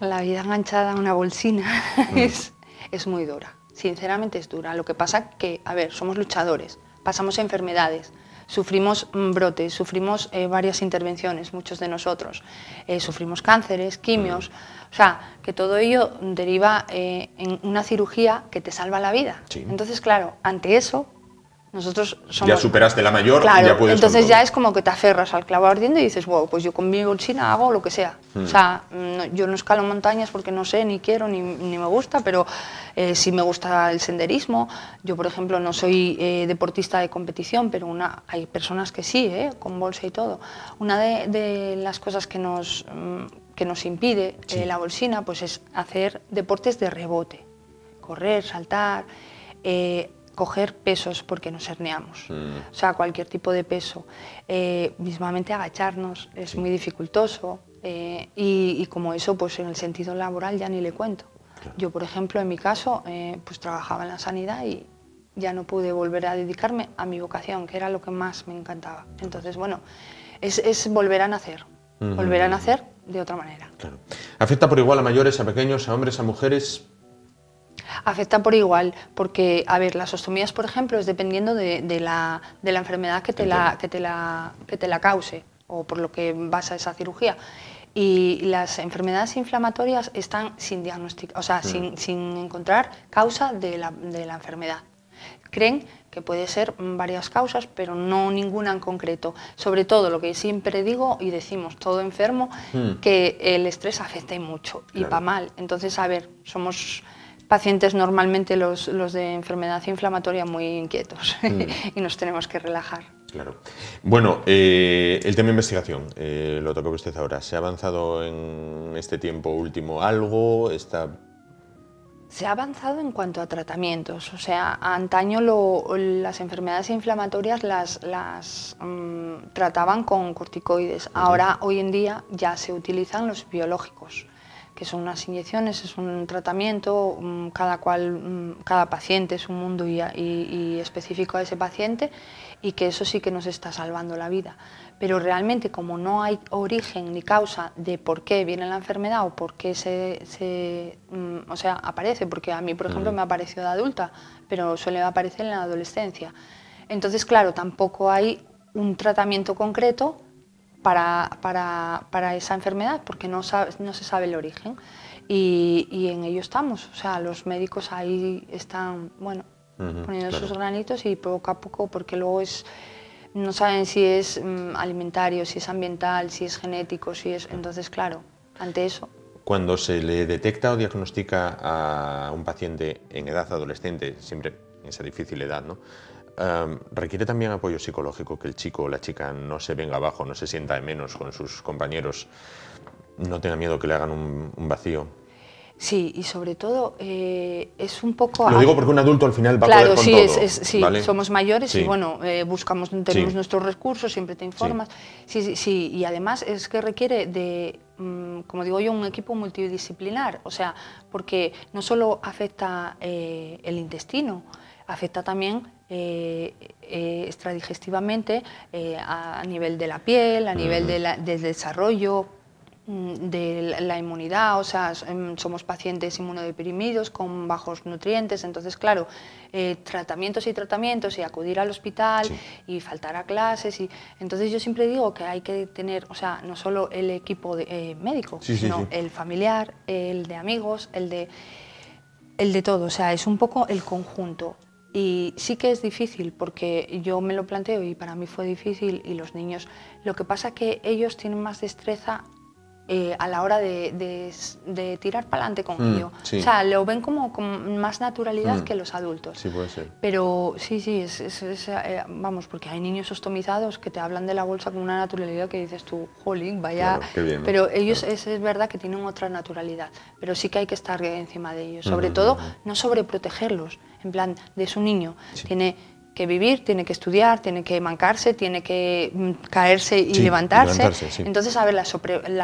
La vida enganchada a una bolsina es muy dura. Sinceramente es dura. Lo que pasa que, a ver, somos luchadores, pasamos enfermedades, sufrimos brotes, sufrimos varias intervenciones, muchos de nosotros, sufrimos cánceres, quimios, o sea, que todo ello deriva en una cirugía que te salva la vida. Entonces, claro, ante eso, nosotros somos... Ya superaste la mayor, claro, ya puedes... Entonces ya es como que te aferras al clavo ardiendo y dices, wow, pues yo con mi bolsina hago lo que sea. O sea, yo no escalo montañas porque no sé, ni quiero, ni me gusta, pero sí me gusta el senderismo. Yo, por ejemplo, no soy deportista de competición, pero hay personas que sí, con bolsa y todo. Una de las cosas que nos impide la bolsina pues es hacer deportes de rebote. Correr, saltar... coger pesos porque nos herniamos, o sea, cualquier tipo de peso. Mismamente agacharnos es muy dificultoso y como eso, pues en el sentido laboral ya ni le cuento. Yo, por ejemplo, en mi caso, pues trabajaba en la sanidad y ya no pude volver a dedicarme a mi vocación, que era lo que más me encantaba. Entonces, bueno, es volver a nacer, volver a nacer de otra manera. Claro. ¿Afecta por igual a mayores, a pequeños, a hombres, a mujeres? Afecta por igual, porque, a ver, las ostomías, por ejemplo, es dependiendo de la enfermedad que te la cause o por lo que basa esa cirugía. Y las enfermedades inflamatorias están sin diagnóstico, o sea, sin encontrar causa de la enfermedad. Creen que puede ser varias causas, pero no ninguna en concreto. Sobre todo, lo que siempre digo y decimos todo enfermo, que el estrés afecta y mucho, y para mal. Entonces, a ver, somos pacientes normalmente los de enfermedad inflamatoria muy inquietos y nos tenemos que relajar. Claro. Bueno, el tema de investigación, lo tocó usted ahora. ¿Se ha avanzado en este tiempo último algo? Se ha avanzado en cuanto a tratamientos. O sea, antaño las enfermedades inflamatorias las trataban con corticoides. Ahora, hoy en día, ya se utilizan los biológicos, que son unas inyecciones, es un tratamiento, cada paciente es un mundo y específico a ese paciente, y que eso sí que nos está salvando la vida. Pero realmente, como no hay origen ni causa de por qué viene la enfermedad o por qué o sea, aparece, porque a mí, por ejemplo, me apareció de adulta, pero suele aparecer en la adolescencia. Entonces, claro, tampoco hay un tratamiento concreto para esa enfermedad, porque no se sabe el origen, y en ello estamos. O sea, los médicos ahí están, bueno, poniendo sus granitos y poco a poco, porque luego no saben si es alimentario, si es ambiental, si es genético, entonces, claro, ante eso. Cuando se le detecta o diagnostica a un paciente en edad adolescente, siempre en esa difícil edad, ¿no? Requiere también apoyo psicológico, que el chico o la chica no se venga abajo, no se sienta de menos con sus compañeros, no tenga miedo que le hagan un vacío. Sí, y sobre todo es un poco... Lo digo porque un adulto al final va a poder con todo. Sí, ¿vale? Somos mayores y bueno, buscamos, tenemos nuestros recursos, siempre te informas. Sí, y además es que requiere de, como digo yo, un equipo multidisciplinar, o sea, porque no solo afecta el intestino, afecta también extradigestivamente a nivel de la piel, a nivel del desarrollo, de la inmunidad, o sea, somos pacientes inmunodeprimidos con bajos nutrientes, entonces claro, tratamientos y acudir al hospital y faltar a clases, y entonces yo siempre digo que hay que tener, o sea, no solo el equipo médico, sino el familiar, el de amigos, el de todo, o sea, es un poco el conjunto. Y sí que es difícil, porque yo me lo planteo y para mí fue difícil, y los niños, lo que pasa es que ellos tienen más destreza a la hora de tirar para adelante con ello. O sea, lo ven como con más naturalidad que los adultos. Sí, puede ser. Pero sí, vamos, porque hay niños ostomizados que te hablan de la bolsa con una naturalidad que dices tú, jolín, vaya... Claro, qué bien, ¿no? Pero ellos es verdad que tienen otra naturalidad, pero sí que hay que estar encima de ellos. Sobre todo, no sobreprotegerlos, en plan, de su niño. Tiene que vivir, tiene que estudiar, tiene que mancarse, tiene que caerse y levantarse. Entonces, a ver, la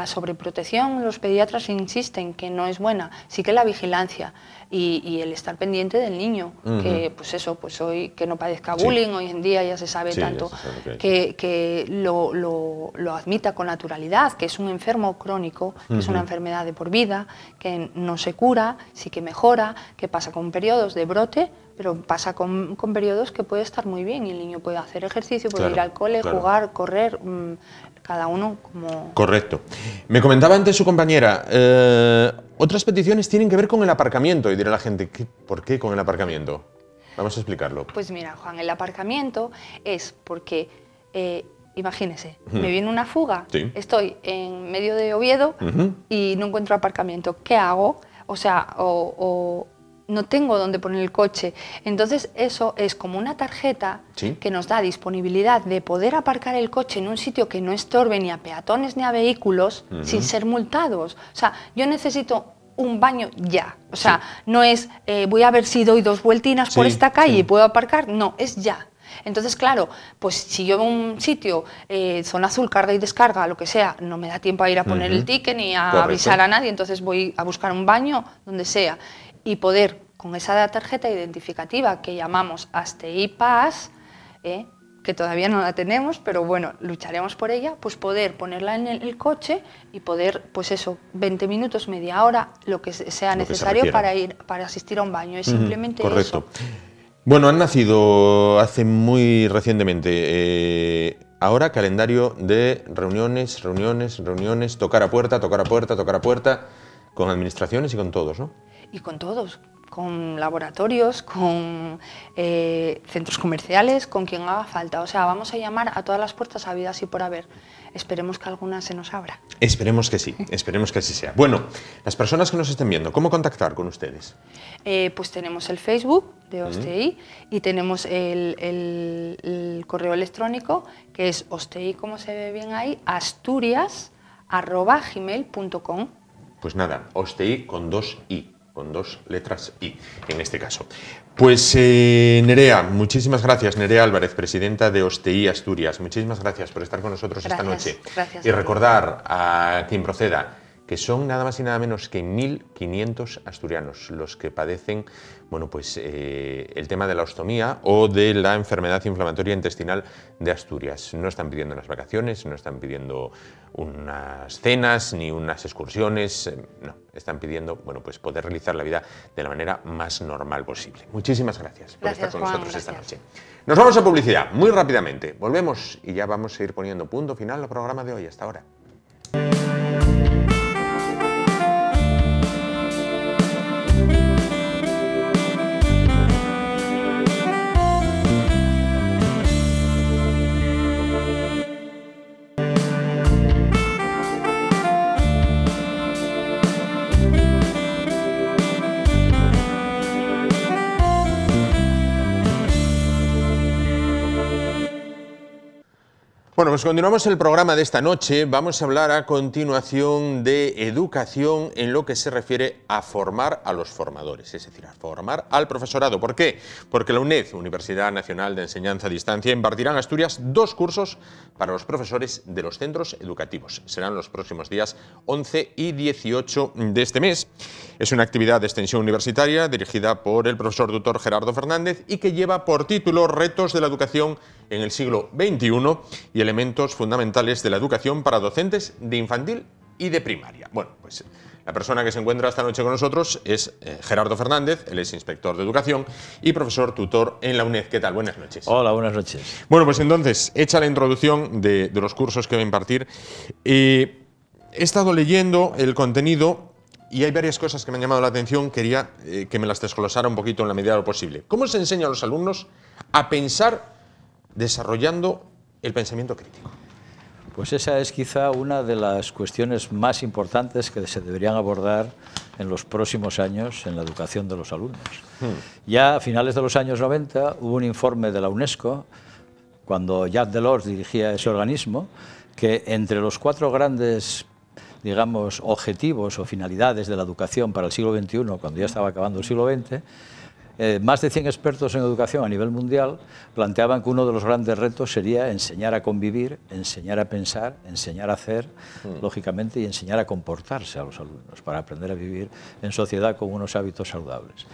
sobreprotección, los pediatras insisten que no es buena, sí que la vigilancia y el estar pendiente del niño, que pues eso, pues hoy que no padezca bullying, hoy en día ya se sabe tanto, que lo admita con naturalidad, que es un enfermo crónico, que es una enfermedad de por vida, que no se cura, sí que mejora, que pasa con periodos de brote, pero pasa con periodos que puede estar muy bien y el niño puede hacer ejercicio, puede ir al cole, jugar, correr, cada uno como... Correcto. Me comentaba antes su compañera, otras peticiones tienen que ver con el aparcamiento, y dirá la gente, ¿por qué con el aparcamiento? Vamos a explicarlo. Pues mira, Juan, el aparcamiento es porque, imagínese, me viene una fuga, estoy en medio de Oviedo y no encuentro aparcamiento, ¿qué hago? O sea, no tengo dónde poner el coche. Entonces eso es como una tarjeta que nos da disponibilidad de poder aparcar el coche en un sitio que no estorbe ni a peatones ni a vehículos sin ser multados. O sea, yo necesito un baño ya. O sea, no es voy a ver si doy 2 vueltinas por esta calle y puedo aparcar. No, es ya. Entonces, claro, pues si yo en un sitio, zona azul, carga y descarga, lo que sea, no me da tiempo a ir a poner el ticket ni a avisar a nadie, entonces voy a buscar un baño donde sea. Y poder, con esa tarjeta identificativa que llamamos Astei Pass, que todavía no la tenemos, pero bueno, lucharemos por ella, pues poder ponerla en el coche y poder, pues eso, 20 minutos, media hora, lo que sea necesario para asistir a un baño. Es simplemente eso. Bueno, han nacido hace muy recientemente. Ahora calendario de reuniones, tocar a puerta, con administraciones y con todos, ¿no? Y con todos, con laboratorios, con centros comerciales, con quien haga falta. O sea, vamos a llamar a todas las puertas habidas y por haber. Esperemos que alguna se nos abra. Esperemos que sí, esperemos que así sea. Bueno, las personas que nos estén viendo, ¿cómo contactar con ustedes? Pues tenemos el Facebook de Ostei y tenemos el correo electrónico, que es ostei, como se ve bien ahí, asturias@gmail.com. Pues nada, Ostei con 2 i. Con 2 letras I, en este caso. Pues Nerea, muchísimas gracias, Nerea Álvarez, presidenta de Ostei Asturias. Muchísimas gracias por estar con nosotros esta noche. Gracias. Y recordar a quien proceda que son nada más y nada menos que 1.500 asturianos los que padecen, bueno, pues, el tema de la ostomía o de la enfermedad inflamatoria intestinal de Asturias. No están pidiendo unas vacaciones, no están pidiendo unas cenas ni unas excursiones, no, están pidiendo, bueno, pues poder realizar la vida de la manera más normal posible. Muchísimas gracias por estar con nosotros esta noche. Nos vamos a publicidad muy rápidamente. Volvemos y ya vamos a ir poniendo punto final al programa de hoy. Hasta ahora. Bueno, pues continuamos el programa de esta noche. Vamos a hablar a continuación de educación en lo que se refiere a formar a los formadores, es decir, a formar al profesorado. ¿Por qué? Porque la UNED, Universidad Nacional de Enseñanza a Distancia, impartirá en Asturias 2 cursos para los profesores de los centros educativos. Serán los próximos días 11 y 18 de este mes. Es una actividad de extensión universitaria dirigida por el profesor tutor Gerardo Fernández y que lleva por título Retos de la educación en el siglo XXI y elementos fundamentales de la educación para docentes de infantil y de primaria. Bueno, pues la persona que se encuentra esta noche con nosotros es Gerardo Fernández, él es inspector de educación y profesor tutor en la UNED. ¿Qué tal? Buenas noches. Hola, buenas noches. Bueno, pues entonces, hecha la introducción de los cursos que va a impartir, he estado leyendo el contenido y hay varias cosas que me han llamado la atención. Quería que me las desglosara un poquito en la medida de lo posible. ¿Cómo se enseña a los alumnos a pensar desarrollando el pensamiento crítico? Pues esa es quizá una de las cuestiones más importantes que se deberían abordar en los próximos años en la educación de los alumnos. Ya a finales de los años 90 hubo un informe de la UNESCO, cuando Jacques Delors dirigía ese organismo, que entre los 4 grandes, digamos, objetivos o finalidades de la educación para el siglo XXI, cuando ya estaba acabando el siglo XX, más de 100 expertos en educación a nivel mundial planteaban que uno de los grandes retos sería enseñar a convivir, enseñar a pensar, enseñar a hacer, lógicamente, y enseñar a comportarse a los alumnos para aprender a vivir en sociedad con unos hábitos saludables.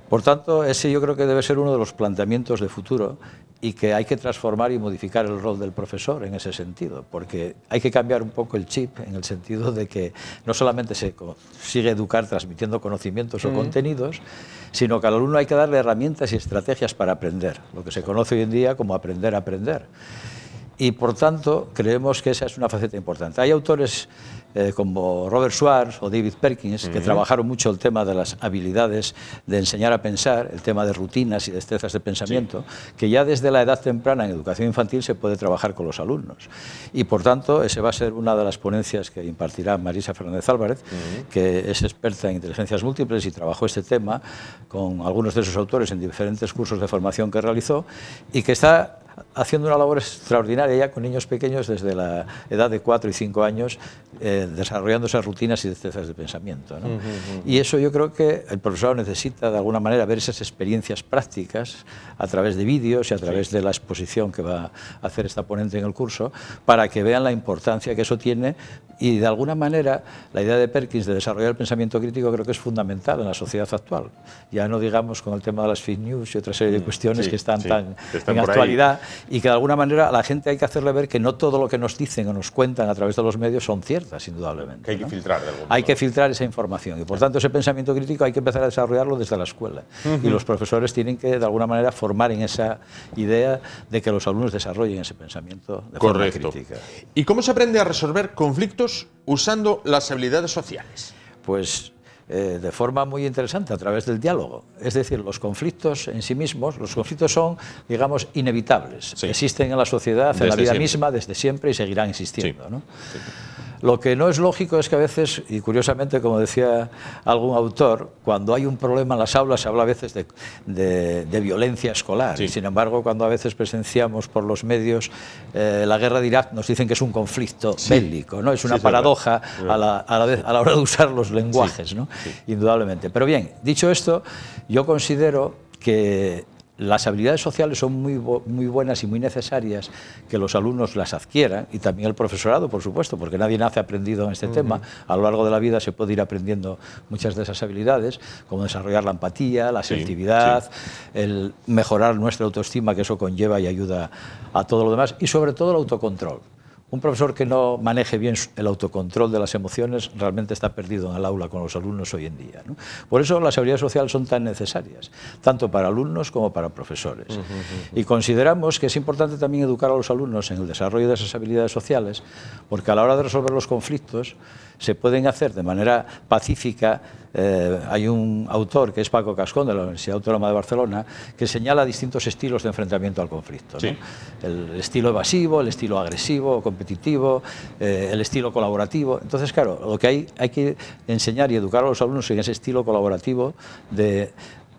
Por tanto, ese yo creo que debe ser uno de los planteamientos de futuro y que hay que transformar y modificar el rol del profesor en ese sentido, porque hay que cambiar un poco el chip en el sentido de que no solamente se consigue educar transmitiendo conocimientos o contenidos, sino que al alumno hay que darle herramientas y estrategias para aprender, lo que se conoce hoy en día como aprender a aprender. Y por tanto, creemos que esa es una faceta importante. Hay autores como Robert Schwartz o David Perkins que trabajaron mucho el tema de las habilidades de enseñar a pensar, el tema de rutinas y destrezas de pensamiento, que ya desde la edad temprana en educación infantil se puede trabajar con los alumnos. Y por tanto, ese va a ser una de las ponencias que impartirá Marisa Fernández Álvarez, que es experta en inteligencias múltiples y trabajó este tema con algunos de sus autores en diferentes cursos de formación que realizó y que está haciendo una labor extraordinaria ya con niños pequeños desde la edad de 4 y 5 años, desarrollando esas rutinas y destrezas de pensamiento, ¿no? Y eso yo creo que el profesor necesita de alguna manera ver esas experiencias prácticas a través de vídeos y a través de la exposición que va a hacer esta ponente en el curso, para que vean la importancia que eso tiene y de alguna manera la idea de Perkins de desarrollar el pensamiento crítico creo que es fundamental en la sociedad actual. Ya no digamos con el tema de las fake news y otra serie de cuestiones que están tan en actualidad, y que de alguna manera a la gente hay que hacerle ver que no todo lo que nos dicen o nos cuentan a través de los medios son ciertas, indudablemente. Que hay que filtrar de algún modo. Hay que filtrar esa información y por tanto ese pensamiento crítico hay que empezar a desarrollarlo desde la escuela. Y los profesores tienen que de alguna manera formar en esa idea de que los alumnos desarrollen ese pensamiento de forma crítica. ¿Y cómo se aprende a resolver conflictos usando las habilidades sociales? Pues de forma muy interesante, a través del diálogo. Es decir, los conflictos en sí mismos, los conflictos son, digamos, inevitables. Existen en la sociedad, en la vida misma, desde siempre y seguirán existiendo, ¿no? Lo que no es lógico es que a veces, y curiosamente, como decía algún autor, cuando hay un problema en las aulas se habla a veces de violencia escolar. Y sin embargo, cuando a veces presenciamos por los medios la guerra de Irak, nos dicen que es un conflicto bélico, ¿no? Es una paradoja a la hora de usar los lenguajes, ¿no? Indudablemente. Pero bien, dicho esto, yo considero que las habilidades sociales son muy buenas y muy necesarias que los alumnos las adquieran, y también el profesorado, por supuesto, porque nadie nace aprendido en este tema. A lo largo de la vida se puede ir aprendiendo muchas de esas habilidades, como desarrollar la empatía, la asertividad, el mejorar nuestra autoestima, que eso conlleva y ayuda a todo lo demás, y sobre todo el autocontrol. Un profesor que no maneje bien el autocontrol de las emociones realmente está perdido en el aula con los alumnos hoy en día, ¿no? Por eso las habilidades sociales son tan necesarias, tanto para alumnos como para profesores. Y consideramos que es importante también educar a los alumnos en el desarrollo de esas habilidades sociales, porque a la hora de resolver los conflictos se pueden hacer de manera pacífica. Hay un autor que es Paco Cascón, de la Universidad Autónoma de Barcelona, que señala distintos estilos de enfrentamiento al conflicto, ¿no? El estilo evasivo, el estilo agresivo, competitivo, el estilo colaborativo. Entonces, claro, lo que hay que enseñar y educar a los alumnos en ese estilo colaborativo de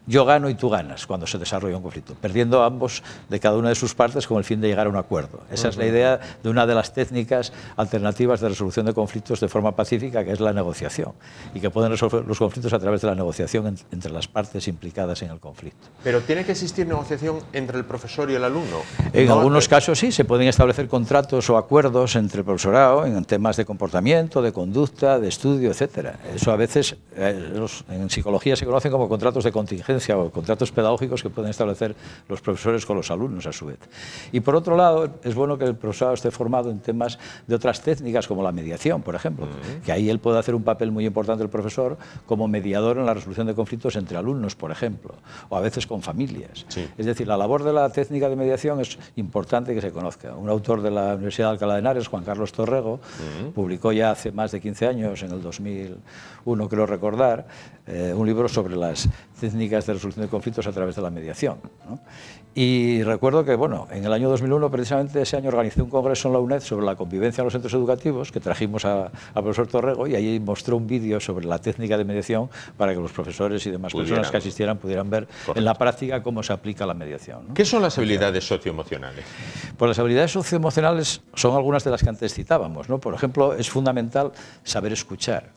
yo gano y tú ganas cuando se desarrolla un conflicto, perdiendo ambos de cada una de sus partes con el fin de llegar a un acuerdo. Esa es la idea de una de las técnicas alternativas de resolución de conflictos de forma pacífica, que es la negociación, y que pueden resolver los conflictos a través de la negociación entre las partes implicadas en el conflicto. ¿Pero tiene que existir negociación entre el profesor y el alumno? En algunos casos sí, se pueden establecer contratos o acuerdos entre el profesorado en temas de comportamiento, de conducta, de estudio, etcétera. Eso a veces en psicología se conocen como contratos de contingencia o contratos pedagógicos que pueden establecer los profesores con los alumnos a su vez. Y por otro lado, es bueno que el profesorado esté formado en temas de otras técnicas como la mediación, por ejemplo, que ahí él puede hacer un papel muy importante el profesor como mediador en la resolución de conflictos entre alumnos, por ejemplo, o a veces con familias. Sí. Es decir, la labor de la técnica de mediación es importante que se conozca. Un autor de la Universidad de Alcalá de Henares, Juan Carlos Torrego, publicó ya hace más de 15 años, en el 2001 creo recordar, un libro sobre las técnicas de resolución de conflictos a través de la mediación, ¿no? Y recuerdo que, bueno, en el año 2001, precisamente ese año, organizé un congreso en la UNED sobre la convivencia en los centros educativos, que trajimos al profesor Torrego, y ahí mostró un vídeo sobre la técnica de mediación para que los profesores y demás personas que asistieran pudieran ver en la práctica cómo se aplica la mediación, ¿no? ¿Qué son las habilidades socioemocionales? Pues las habilidades socioemocionales son algunas de las que antes citábamos, ¿no? Por ejemplo, es fundamental saber escuchar,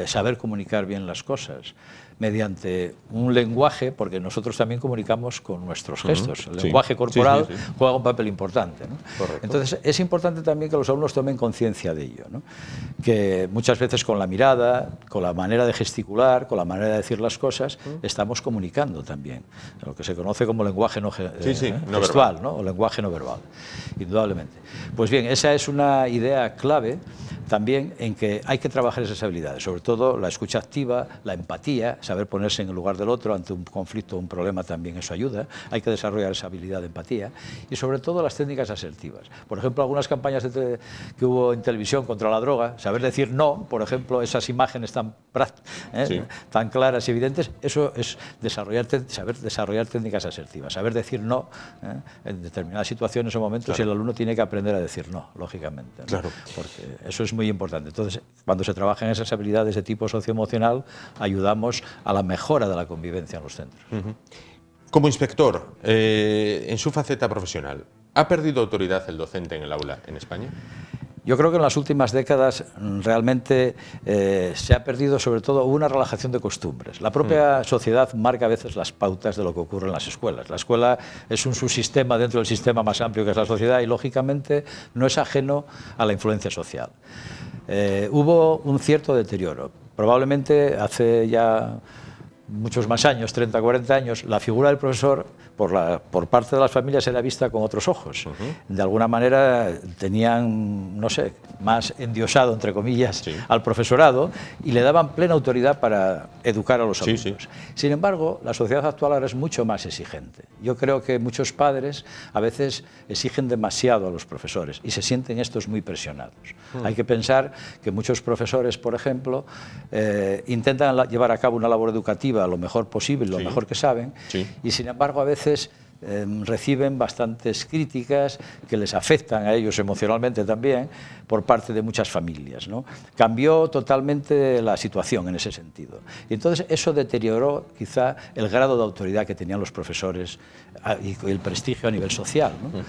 saber comunicar bien las cosas, mediante un lenguaje, porque nosotros también comunicamos con nuestros gestos. El lenguaje corporal juega un papel importante, ¿no? Entonces, es importante también que los alumnos tomen conciencia de ello, ¿no? Que muchas veces con la mirada, con la manera de gesticular, con la manera de decir las cosas, estamos comunicando también, lo que se conoce como lenguaje no gestual, ¿no? O lenguaje no verbal, indudablemente. Pues bien, esa es una idea clave también en que hay que trabajar esas habilidades, sobre todo la escucha activa, la empatía, saber ponerse en el lugar del otro ante un conflicto o un problema, también eso ayuda. Hay que desarrollar esa habilidad de empatía y sobre todo las técnicas asertivas. Por ejemplo, algunas campañas que hubo en televisión contra la droga, saber decir no, por ejemplo, esas imágenes tan claras y evidentes, eso es saber desarrollar técnicas asertivas, saber decir no en determinadas situaciones o momentos, y el alumno tiene que aprender a decir no, lógicamente, ¿no? Claro. Porque eso es muy importante. Entonces, cuando se trabaja en esas habilidades de tipo socioemocional, ayudamos a la mejora de la convivencia en los centros. Como inspector, en su faceta profesional, ¿ha perdido autoridad el docente en el aula en España? Yo creo que en las últimas décadas realmente se ha perdido sobre todo una relajación de costumbres. La propia sociedad marca a veces las pautas de lo que ocurre en las escuelas. La escuela es un subsistema dentro del sistema más amplio que es la sociedad y lógicamente no es ajeno a la influencia social. Hubo un cierto deterioro. Probablemente hace ya muchos más años, 30, 40 años, la figura del profesor por parte de las familias era vista con otros ojos. De alguna manera tenían, no sé, más endiosado, entre comillas, al profesorado y le daban plena autoridad para educar a los alumnos. Sin embargo, la sociedad actual ahora es mucho más exigente. Yo creo que muchos padres a veces exigen demasiado a los profesores y se sienten estos muy presionados. Hay que pensar que muchos profesores, por ejemplo, intentan llevar a cabo una labor educativa lo mejor posible, lo mejor que saben, y sin embargo a veces reciben bastantes críticas que les afectan a ellos emocionalmente también por parte de muchas familias, ¿no? Cambió totalmente la situación en ese sentido. Y entonces eso deterioró quizá el grado de autoridad que tenían los profesores y el prestigio a nivel social, ¿no?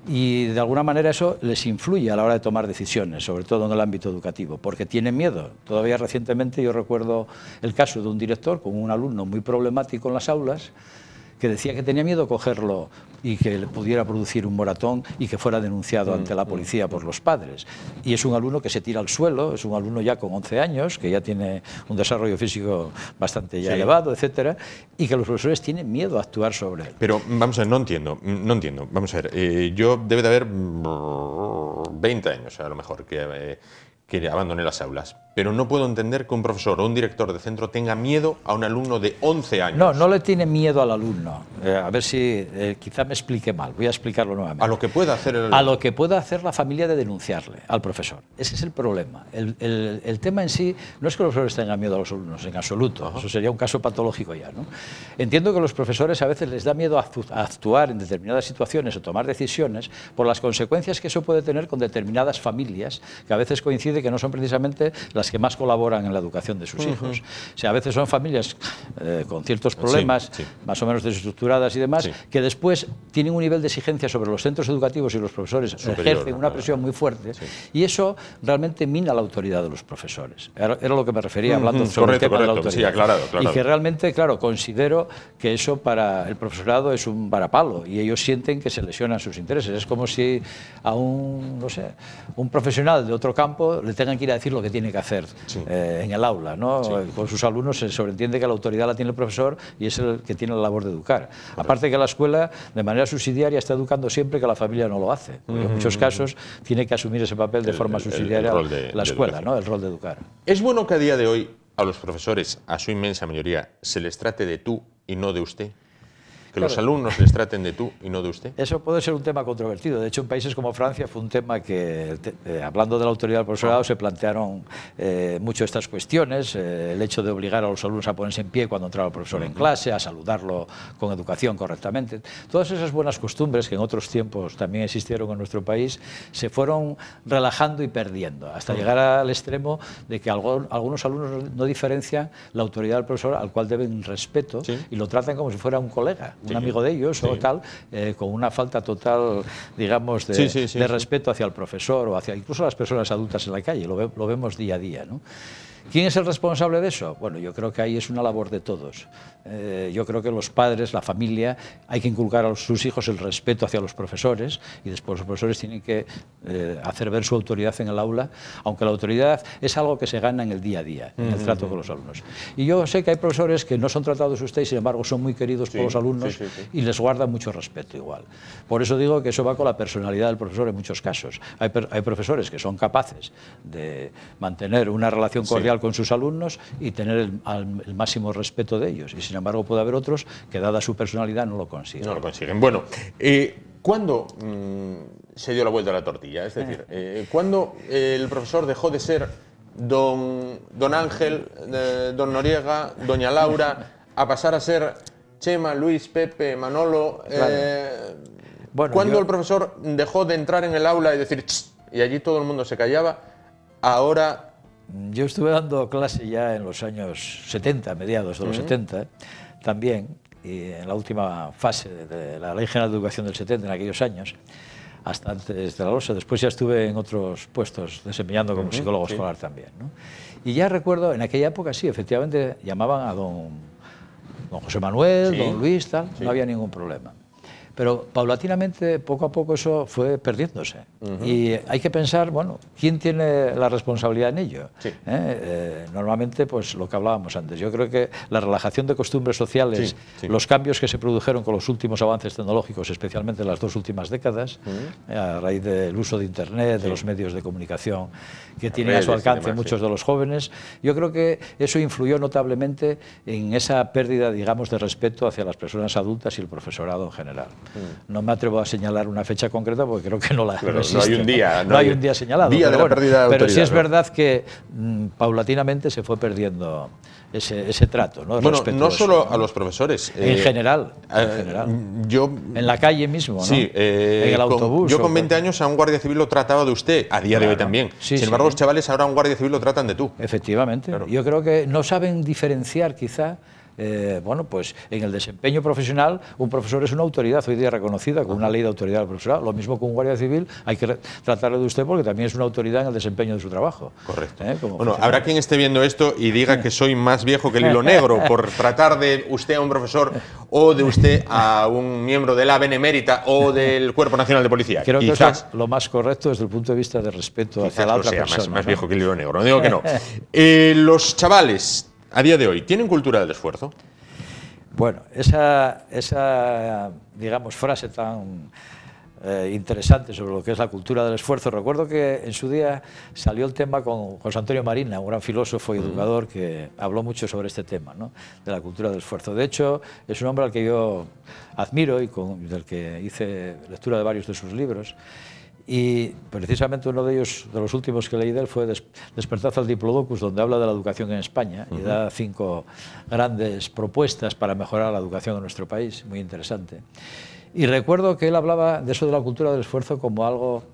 Y de alguna manera eso les influye a la hora de tomar decisiones, sobre todo en el ámbito educativo, porque tienen miedo. Todavía recientemente yo recuerdo el caso de un director con un alumno muy problemático en las aulas, que decía que tenía miedo cogerlo y que le pudiera producir un moratón y que fuera denunciado ante la policía por los padres. Y es un alumno que se tira al suelo, es un alumno ya con 11 años, que ya tiene un desarrollo físico bastante ya elevado, etcétera, y que los profesores tienen miedo a actuar sobre él. Pero vamos a ver, no entiendo. Vamos a ver, yo debe de haber 20 años a lo mejor que abandoné las aulas. Pero no puedo entender que un profesor o un director de centro tenga miedo a un alumno de 11 años. No, no le tiene miedo al alumno. A ver si quizá me explique mal. Voy a explicarlo nuevamente. A lo que pueda hacer a lo que pueda hacer la familia de denunciarle al profesor. Ese es el problema. El tema en sí no es que los profesores tengan miedo a los alumnos, en absoluto. Eso sería un caso patológico ya, ¿no? Entiendo que a los profesores a veces les da miedo a actuar en determinadas situaciones o tomar decisiones por las consecuencias que eso puede tener con determinadas familias, que a veces coincide que no son precisamente las las que más colaboran en la educación de sus hijos. O sea, a veces son familias con ciertos problemas, más o menos desestructuradas y demás, que después tienen un nivel de exigencia sobre los centros educativos y los profesores, ejercen una presión muy fuerte, y eso realmente mina la autoridad de los profesores. Era lo que me refería hablando sobre el tema de la autoridad. Sí, aclarado. Y que realmente, claro, considero que eso para el profesorado es un varapalo y ellos sienten que se lesionan sus intereses. Es como si a un, no sé, un profesional de otro campo le tengan que ir a decir lo que tiene que hacer en el aula, ¿no? Con sus alumnos se sobreentiende que la autoridad la tiene el profesor y es el que tiene la labor de educar. Aparte que la escuela, de manera subsidiaria, está educando siempre que la familia no lo hace. Porque en muchos casos tiene que asumir ese papel de forma subsidiaria la escuela, ¿no? El rol de educar. ¿Es bueno que a día de hoy a los profesores, a su inmensa mayoría, se les trate de tú y no de usted? Que los alumnos les traten de tú y no de usted. Eso puede ser un tema controvertido. De hecho, en países como Francia fue un tema que, hablando de la autoridad del profesorado, se plantearon mucho estas cuestiones. El hecho de obligar a los alumnos a ponerse en pie cuando entraba el profesor en clase, a saludarlo con educación correctamente. Todas esas buenas costumbres que en otros tiempos también existieron en nuestro país se fueron relajando y perdiendo, hasta llegar al extremo de que algunos alumnos no diferencian la autoridad del profesor, al cual deben respeto, y lo tratan como si fuera un colega, un amigo de ellos o tal, con una falta total, digamos, de respeto hacia el profesor o hacia incluso las personas adultas en la calle. Lo vemos día a día, ¿no? ¿Quién es el responsable de eso? Bueno, yo creo que ahí es una labor de todos. Yo creo que los padres, la familia, hay que inculcar a sus hijos el respeto hacia los profesores y después los profesores tienen que hacer ver su autoridad en el aula, aunque la autoridad es algo que se gana en el día a día, en el trato con los alumnos. Y yo sé que hay profesores que no son tratados usted y sin embargo son muy queridos por los alumnos y les guardan mucho respeto igual. Por eso digo que eso va con la personalidad del profesor en muchos casos. Hay profesores que son capaces de mantener una relación cordial con sus alumnos y tener el máximo respeto de ellos. Y sin embargo puede haber otros que, dada su personalidad, no lo consiguen. No lo consiguen. Bueno, ¿cuándo se dio la vuelta a la tortilla? Es decir, ¿cuándo el profesor dejó de ser don Ángel, don Noriega, doña Laura, a pasar a ser Chema, Luis, Pepe, Manolo? Bueno, ¿cuándo el profesor dejó de entrar en el aula y decir ¡ch! Y allí todo el mundo se callaba? Ahora... Yo estuve dando clase ya en los años 70, mediados de los 70, también, y en la última fase de la Ley General de Educación del 70, en aquellos años, hasta antes de la LOSE. Después ya estuve en otros puestos desempeñando como psicólogo escolar también, ¿no? Y ya recuerdo, en aquella época sí, efectivamente, llamaban a don José Manuel, don Luis, tal, no había ningún problema. Pero paulatinamente, poco a poco, eso fue perdiéndose. Y hay que pensar, bueno, ¿quién tiene la responsabilidad en ello? Normalmente, pues lo que hablábamos antes. Yo creo que la relajación de costumbres sociales, los cambios que se produjeron con los últimos avances tecnológicos, especialmente en las 2 últimas décadas, a raíz del uso de Internet, de los medios de comunicación que tienen a su alcance muchos de los jóvenes, yo creo que eso influyó notablemente en esa pérdida, digamos, de respeto hacia las personas adultas y el profesorado en general. No me atrevo a señalar una fecha concreta porque creo que no existe. No hay un día. No hay un día señalado. Día de la pérdida de autoridad, pero sí es verdad que paulatinamente se fue perdiendo ese trato, ¿no? Bueno, no solo a los profesores. En general. Yo, en la calle mismo, ¿no? Sí. En el autobús. Yo con 20 años a un guardia civil lo trataba de usted, a día de hoy también. Sin embargo, los chavales ahora a un guardia civil lo tratan de tú. Efectivamente. Yo creo que no saben diferenciar quizá. Bueno, pues en el desempeño profesional un profesor es una autoridad hoy día reconocida con una ley de autoridad del profesorado. Lo mismo con un guardia civil, hay que tratarlo de usted porque también es una autoridad en el desempeño de su trabajo. Correcto. Bueno, habrá quien esté viendo esto y diga que soy más viejo que el hilo negro por tratar de usted a un profesor o de usted a un miembro de la Benemérita o del Cuerpo Nacional de Policía. Creo que eso es lo más correcto desde el punto de vista de respeto hacia la otra persona. Más viejo que el hilo negro, no digo que no. Los chavales a día de hoy, ¿tienen cultura del esfuerzo? Bueno, esa digamos, frase tan interesante sobre lo que es la cultura del esfuerzo, recuerdo que en su día salió el tema con José Antonio Marina, un gran filósofo y educador que habló mucho sobre este tema, ¿no? De la cultura del esfuerzo. De hecho, es un hombre al que yo admiro y del que hice lectura de varios de sus libros. Y precisamente uno de ellos, de los últimos que leí de él, fue Despertad al Diplodocus, donde habla de la educación en España y da 5 grandes propuestas para mejorar la educación en nuestro país, muy interesante. Y recuerdo que él hablaba de eso de la cultura del esfuerzo como algo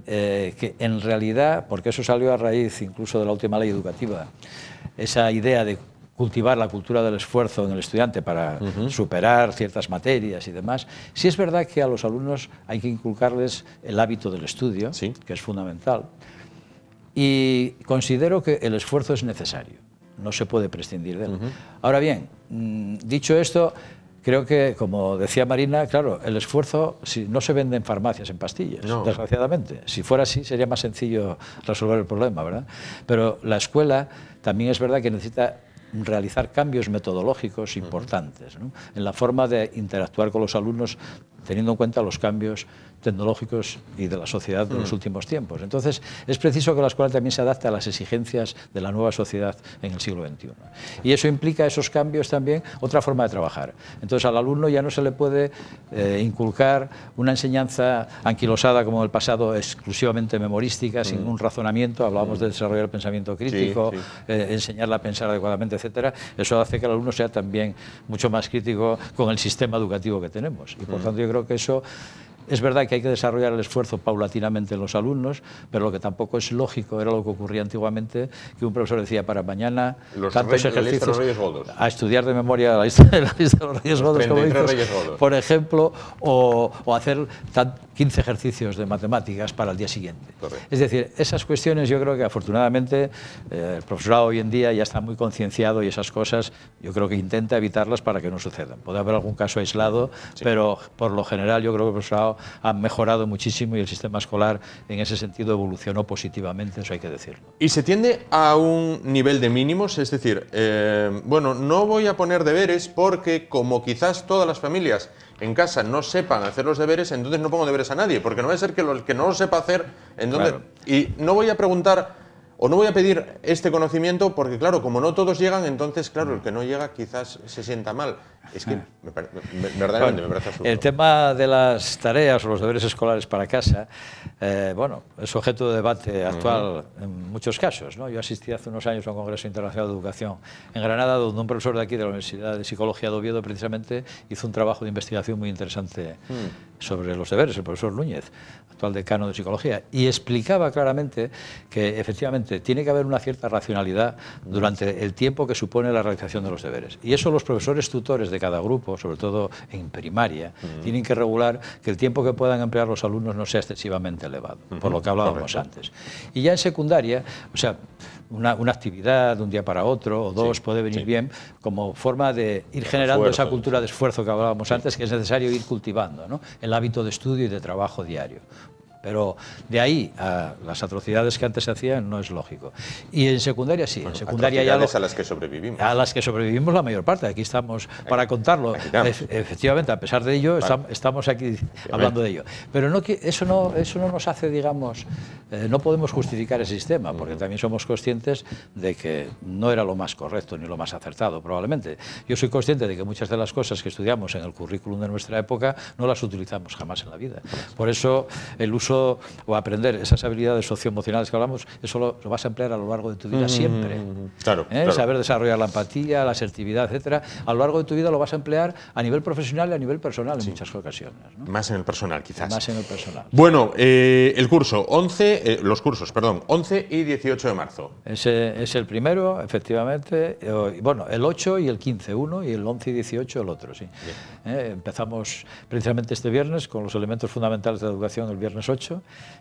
que en realidad, porque eso salió a raíz incluso de la última ley educativa, esa idea de cultivar la cultura del esfuerzo en el estudiante para superar ciertas materias y demás, sí es verdad que a los alumnos hay que inculcarles el hábito del estudio, que es fundamental, y considero que el esfuerzo es necesario, no se puede prescindir de él. Ahora bien, dicho esto, creo que, como decía Marina, claro, el esfuerzo no se vende en farmacias, en pastillas, desgraciadamente. Si fuera así, sería más sencillo resolver el problema, ¿verdad? Pero la escuela también es verdad que necesita realizar cambios metodológicos importantes, ¿no?, en la forma de interactuar con los alumnos, teniendo en cuenta los cambios tecnológicos y de la sociedad de los últimos tiempos. Entonces, es preciso que la escuela también se adapte a las exigencias de la nueva sociedad en el siglo XXI. Y eso implica, esos cambios también, otra forma de trabajar. Entonces, al alumno ya no se le puede inculcar una enseñanza anquilosada como en el pasado, exclusivamente memorística, sin un razonamiento. Hablábamos de desarrollar el pensamiento crítico, enseñarle a pensar adecuadamente, etcétera. Eso hace que el alumno sea también mucho más crítico con el sistema educativo que tenemos. Y por tanto, yo creo que eso Es verdad que hay que desarrollar el esfuerzo paulatinamente en los alumnos, pero lo que tampoco es lógico, era lo que ocurría antiguamente, que un profesor decía para mañana tantos ejercicios a estudiar de memoria la lista de los Reyes Godos, como dices, por ejemplo, o hacer 15 ejercicios de matemáticas para el día siguiente. Correcto. Es decir, esas cuestiones yo creo que afortunadamente el profesorado hoy en día ya está muy concienciado y esas cosas yo creo que intenta evitarlas para que no sucedan. Puede haber algún caso aislado, pero por lo general yo creo que el profesorado ha mejorado muchísimo y el sistema escolar en ese sentido evolucionó positivamente, eso hay que decirlo. ¿Y se tiende a un nivel de mínimos? Es decir, bueno, no voy a poner deberes porque como quizás todas las familias en casa no sepan hacer los deberes, entonces no pongo deberes a nadie, porque no va a ser que el que no lo sepa hacer, entonces, claro. Y no voy a preguntar o no voy a pedir este conocimiento porque, claro, como no todos llegan, entonces, claro, el que no llega quizás se sienta mal. Es que verdaderamente me parece absurdo. El tema de las tareas o los deberes escolares para casa, bueno, es objeto de debate actual en muchos casos, ¿no? Yo asistí hace unos años a un Congreso Internacional de Educación en Granada, donde un profesor de aquí de la Universidad de Psicología de Oviedo precisamente hizo un trabajo de investigación muy interesante sobre los deberes, el profesor Núñez, actual decano de Psicología, y explicaba claramente que efectivamente tiene que haber una cierta racionalidad durante el tiempo que supone la realización de los deberes. Y eso los profesores tutores de cada grupo, sobre todo en primaria, tienen que regular que el tiempo que puedan emplear los alumnos no sea excesivamente elevado, por lo que hablábamos antes. Y ya en secundaria, o sea, una actividad de un día para otro o dos puede venir bien como forma de ir generando esa cultura de esfuerzo que hablábamos antes, que es necesario ir cultivando, ¿no? El hábito de estudio y de trabajo diario. Pero de ahí a las atrocidades que antes se hacían no es lógico. Y en secundaria sí, en secundaria ya a las que sobrevivimos. A las que sobrevivimos la mayor parte, aquí estamos para contarlo. Efectivamente, a pesar de ello, estamos aquí hablando de ello. Pero no, eso no nos hace, digamos, no podemos justificar el sistema, porque también somos conscientes de que no era lo más correcto ni lo más acertado, probablemente. Yo soy consciente de que muchas de las cosas que estudiamos en el currículum de nuestra época no las utilizamos jamás en la vida. Por eso el uso o aprender esas habilidades socioemocionales que hablamos, eso lo vas a emplear a lo largo de tu vida siempre. Claro. Saber desarrollar la empatía, la asertividad, etcétera, a lo largo de tu vida lo vas a emplear a nivel profesional y a nivel personal en muchas ocasiones, ¿no? Más en el personal, quizás. Más en el personal. Bueno, el curso, los cursos, 11 y 18 de marzo. Ese es el primero, efectivamente. Bueno, el 8 y el 15 uno y el 11 y 18 el otro, sí. Empezamos precisamente este viernes con los elementos fundamentales de la educación el viernes 8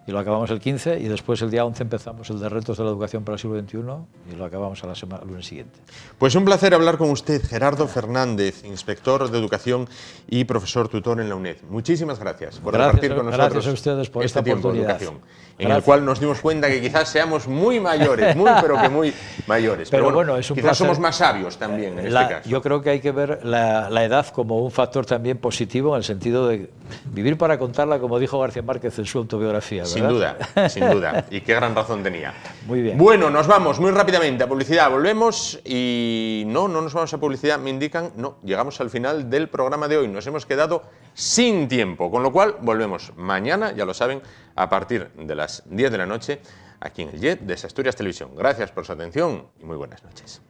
y lo acabamos el 15 y después el día 11 empezamos el de retos de la educación para el siglo XXI y lo acabamos a el lunes siguiente. Pues un placer hablar con usted, Gerardo Fernández, inspector de educación y profesor tutor en la UNED. Muchísimas gracias por compartir con nosotros gracias a ustedes por este tiempo de educación, en el cual nos dimos cuenta que quizás seamos muy mayores, pero que muy mayores. Pero bueno, es un quizás placer. Somos más sabios también en este caso. Yo creo que hay que ver la edad como un factor también positivo en el sentido de vivir para contarla, como dijo García Márquez en su autobiografía, ¿verdad? Sin duda, sin duda. Y qué gran razón tenía. Muy bien. Bueno, nos vamos muy rápidamente a publicidad. Volvemos y no nos vamos a publicidad, me indican. No, llegamos al final del programa de hoy. Nos hemos quedado sin tiempo, con lo cual volvemos mañana, ya lo saben, a partir de las 10 de la noche, aquí en el JET de Asturias Televisión. Gracias por su atención y muy buenas noches.